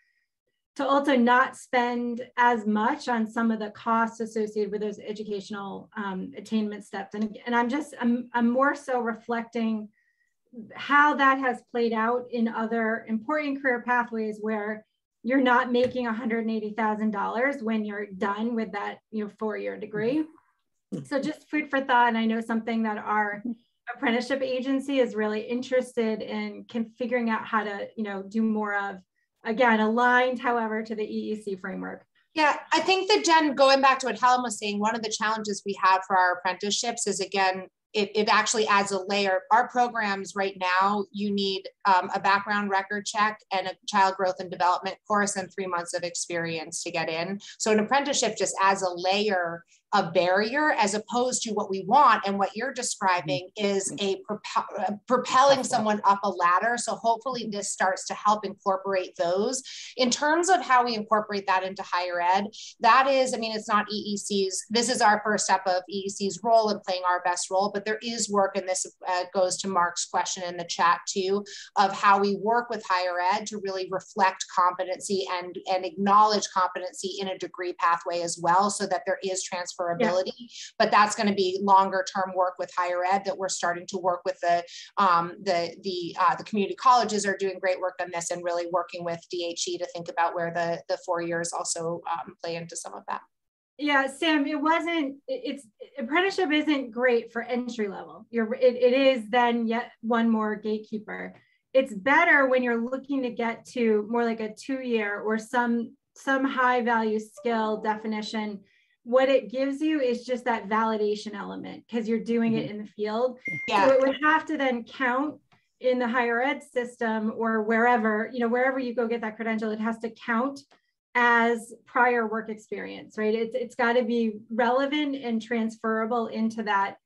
to also not spend as much on some of the costs associated with those educational attainment steps. And I'm more so reflecting how that has played out in other important career pathways where you're not making $180,000 when you're done with that 4-year degree. So just food for thought. And I know something that our apprenticeship agency is really interested in figuring out how to do more of. Again, aligned, however, to the EEC framework. Yeah, I think that, Jen, going back to what Helen was saying, one of the challenges we have for our apprenticeships is, again, it actually adds a layer. Our programs right now, you need a background record check and a child growth and development course and 3 months of experience to get in. So an apprenticeship just adds a layer of barrier as opposed to what we want. And what you're describing is propelling someone up a ladder. So hopefully this starts to help incorporate those. In terms of how we incorporate that into higher ed, that is, I mean, it's not EEC's, this is our first step of EEC's role in playing our best role, but there is work, and this goes to Mark's question in the chat too, of how we work with higher ed to really reflect competency and acknowledge competency in a degree pathway as well, so that there is transferability. Yeah. But that's going to be longer term work with higher ed that we're starting to work with. The community colleges are doing great work on this, and really working with DHE to think about where the 4 years also play into some of that. Yeah, Sam, apprenticeship isn't great for entry level. It is then yet one more gatekeeper. It's better when you're looking to get to more like a 2-year or some high value skill definition. What it gives you is just that validation element because you're doing it in the field. Yeah. So it would have to then count in the higher ed system or wherever you go get that credential, it has to count as prior work experience, right? It's got to be relevant and transferable into that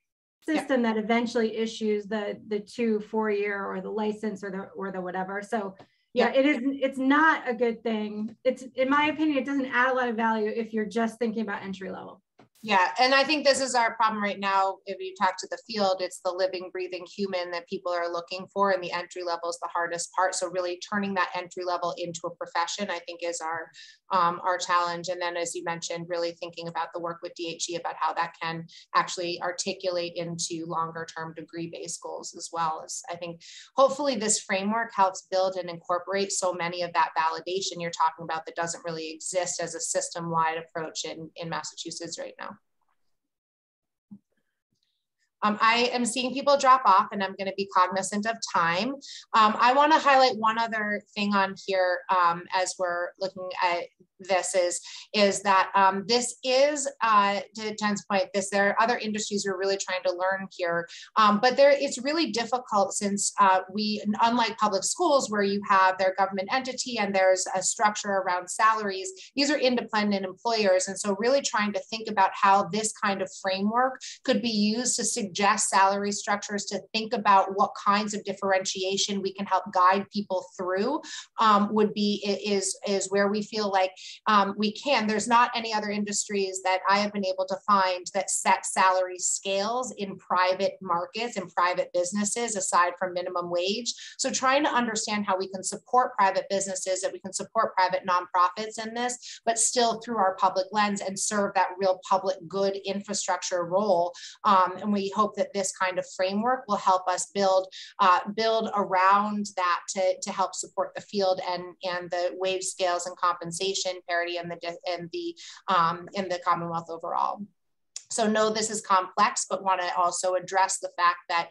system that eventually issues the 2-4-year or the license or the whatever. So yeah, it's not a good thing. It's, in my opinion, it doesn't add a lot of value if you're just thinking about entry level. Yeah, and I think this is our problem right now. If you talk to the field, it's the living, breathing human that people are looking for, and the entry level is the hardest part. So really turning that entry level into a profession, I think, is our challenge. And then, as you mentioned, really thinking about the work with DHE about how that can actually articulate into longer term degree-based goals as well. As I think hopefully this framework helps build and incorporate so many of that validation you're talking about that doesn't really exist as a system-wide approach in Massachusetts right now. I am seeing people drop off, and I'm going to be cognizant of time. I want to highlight one other thing on here as we're looking at this is that this is, to Jen's point, there are other industries we're really trying to learn here, but it's really difficult since unlike public schools where you have their government entity and there's a structure around salaries, these are independent employers. And so really trying to think about how this kind of framework could be used to suggest salary structures, to think about what kinds of differentiation we can help guide people through is where we feel like we can. There's not any other industries that I have been able to find that set salary scales in private markets and private businesses aside from minimum wage. So trying to understand how we can support private businesses, that we can support private nonprofits in this, but still through our public lens and serve that real public good infrastructure role. And we hope that this kind of framework will help us build around that to help support the field and the wage scales and compensation parity in the Commonwealth overall. So no, this is complex, but want to also address the fact that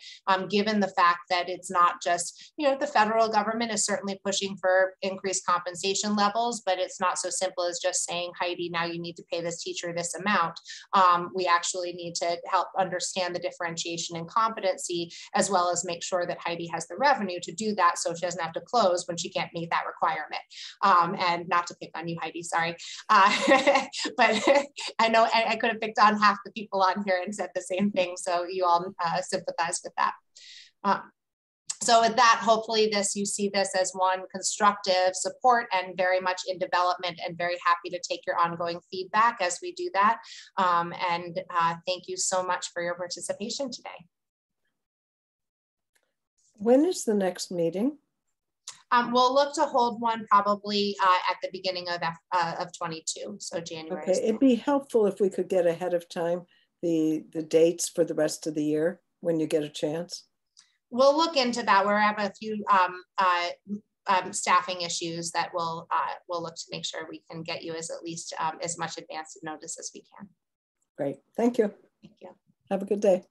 given the fact that it's not just, the federal government is certainly pushing for increased compensation levels, but it's not so simple as just saying, Heidi, now you need to pay this teacher this amount. We actually need to help understand the differentiation and competency, as well as make sure that Heidi has the revenue to do that so she doesn't have to close when she can't meet that requirement. And not to pick on you, Heidi, sorry. But I know I could have picked on half the people on here and said the same thing, so you all sympathize with that. So with that, hopefully you see this as one constructive support and very much in development, and very happy to take your ongoing feedback as we do that. Thank you so much for your participation today. When is the next meeting? We'll look to hold one probably at the beginning of 22, so January. Okay, it'd be helpful if we could get ahead of time the dates for the rest of the year when you get a chance. We'll look into that. We're having a few staffing issues that we'll look to make sure we can get you at least as much advance notice as we can. Great, thank you. Thank you. Have a good day.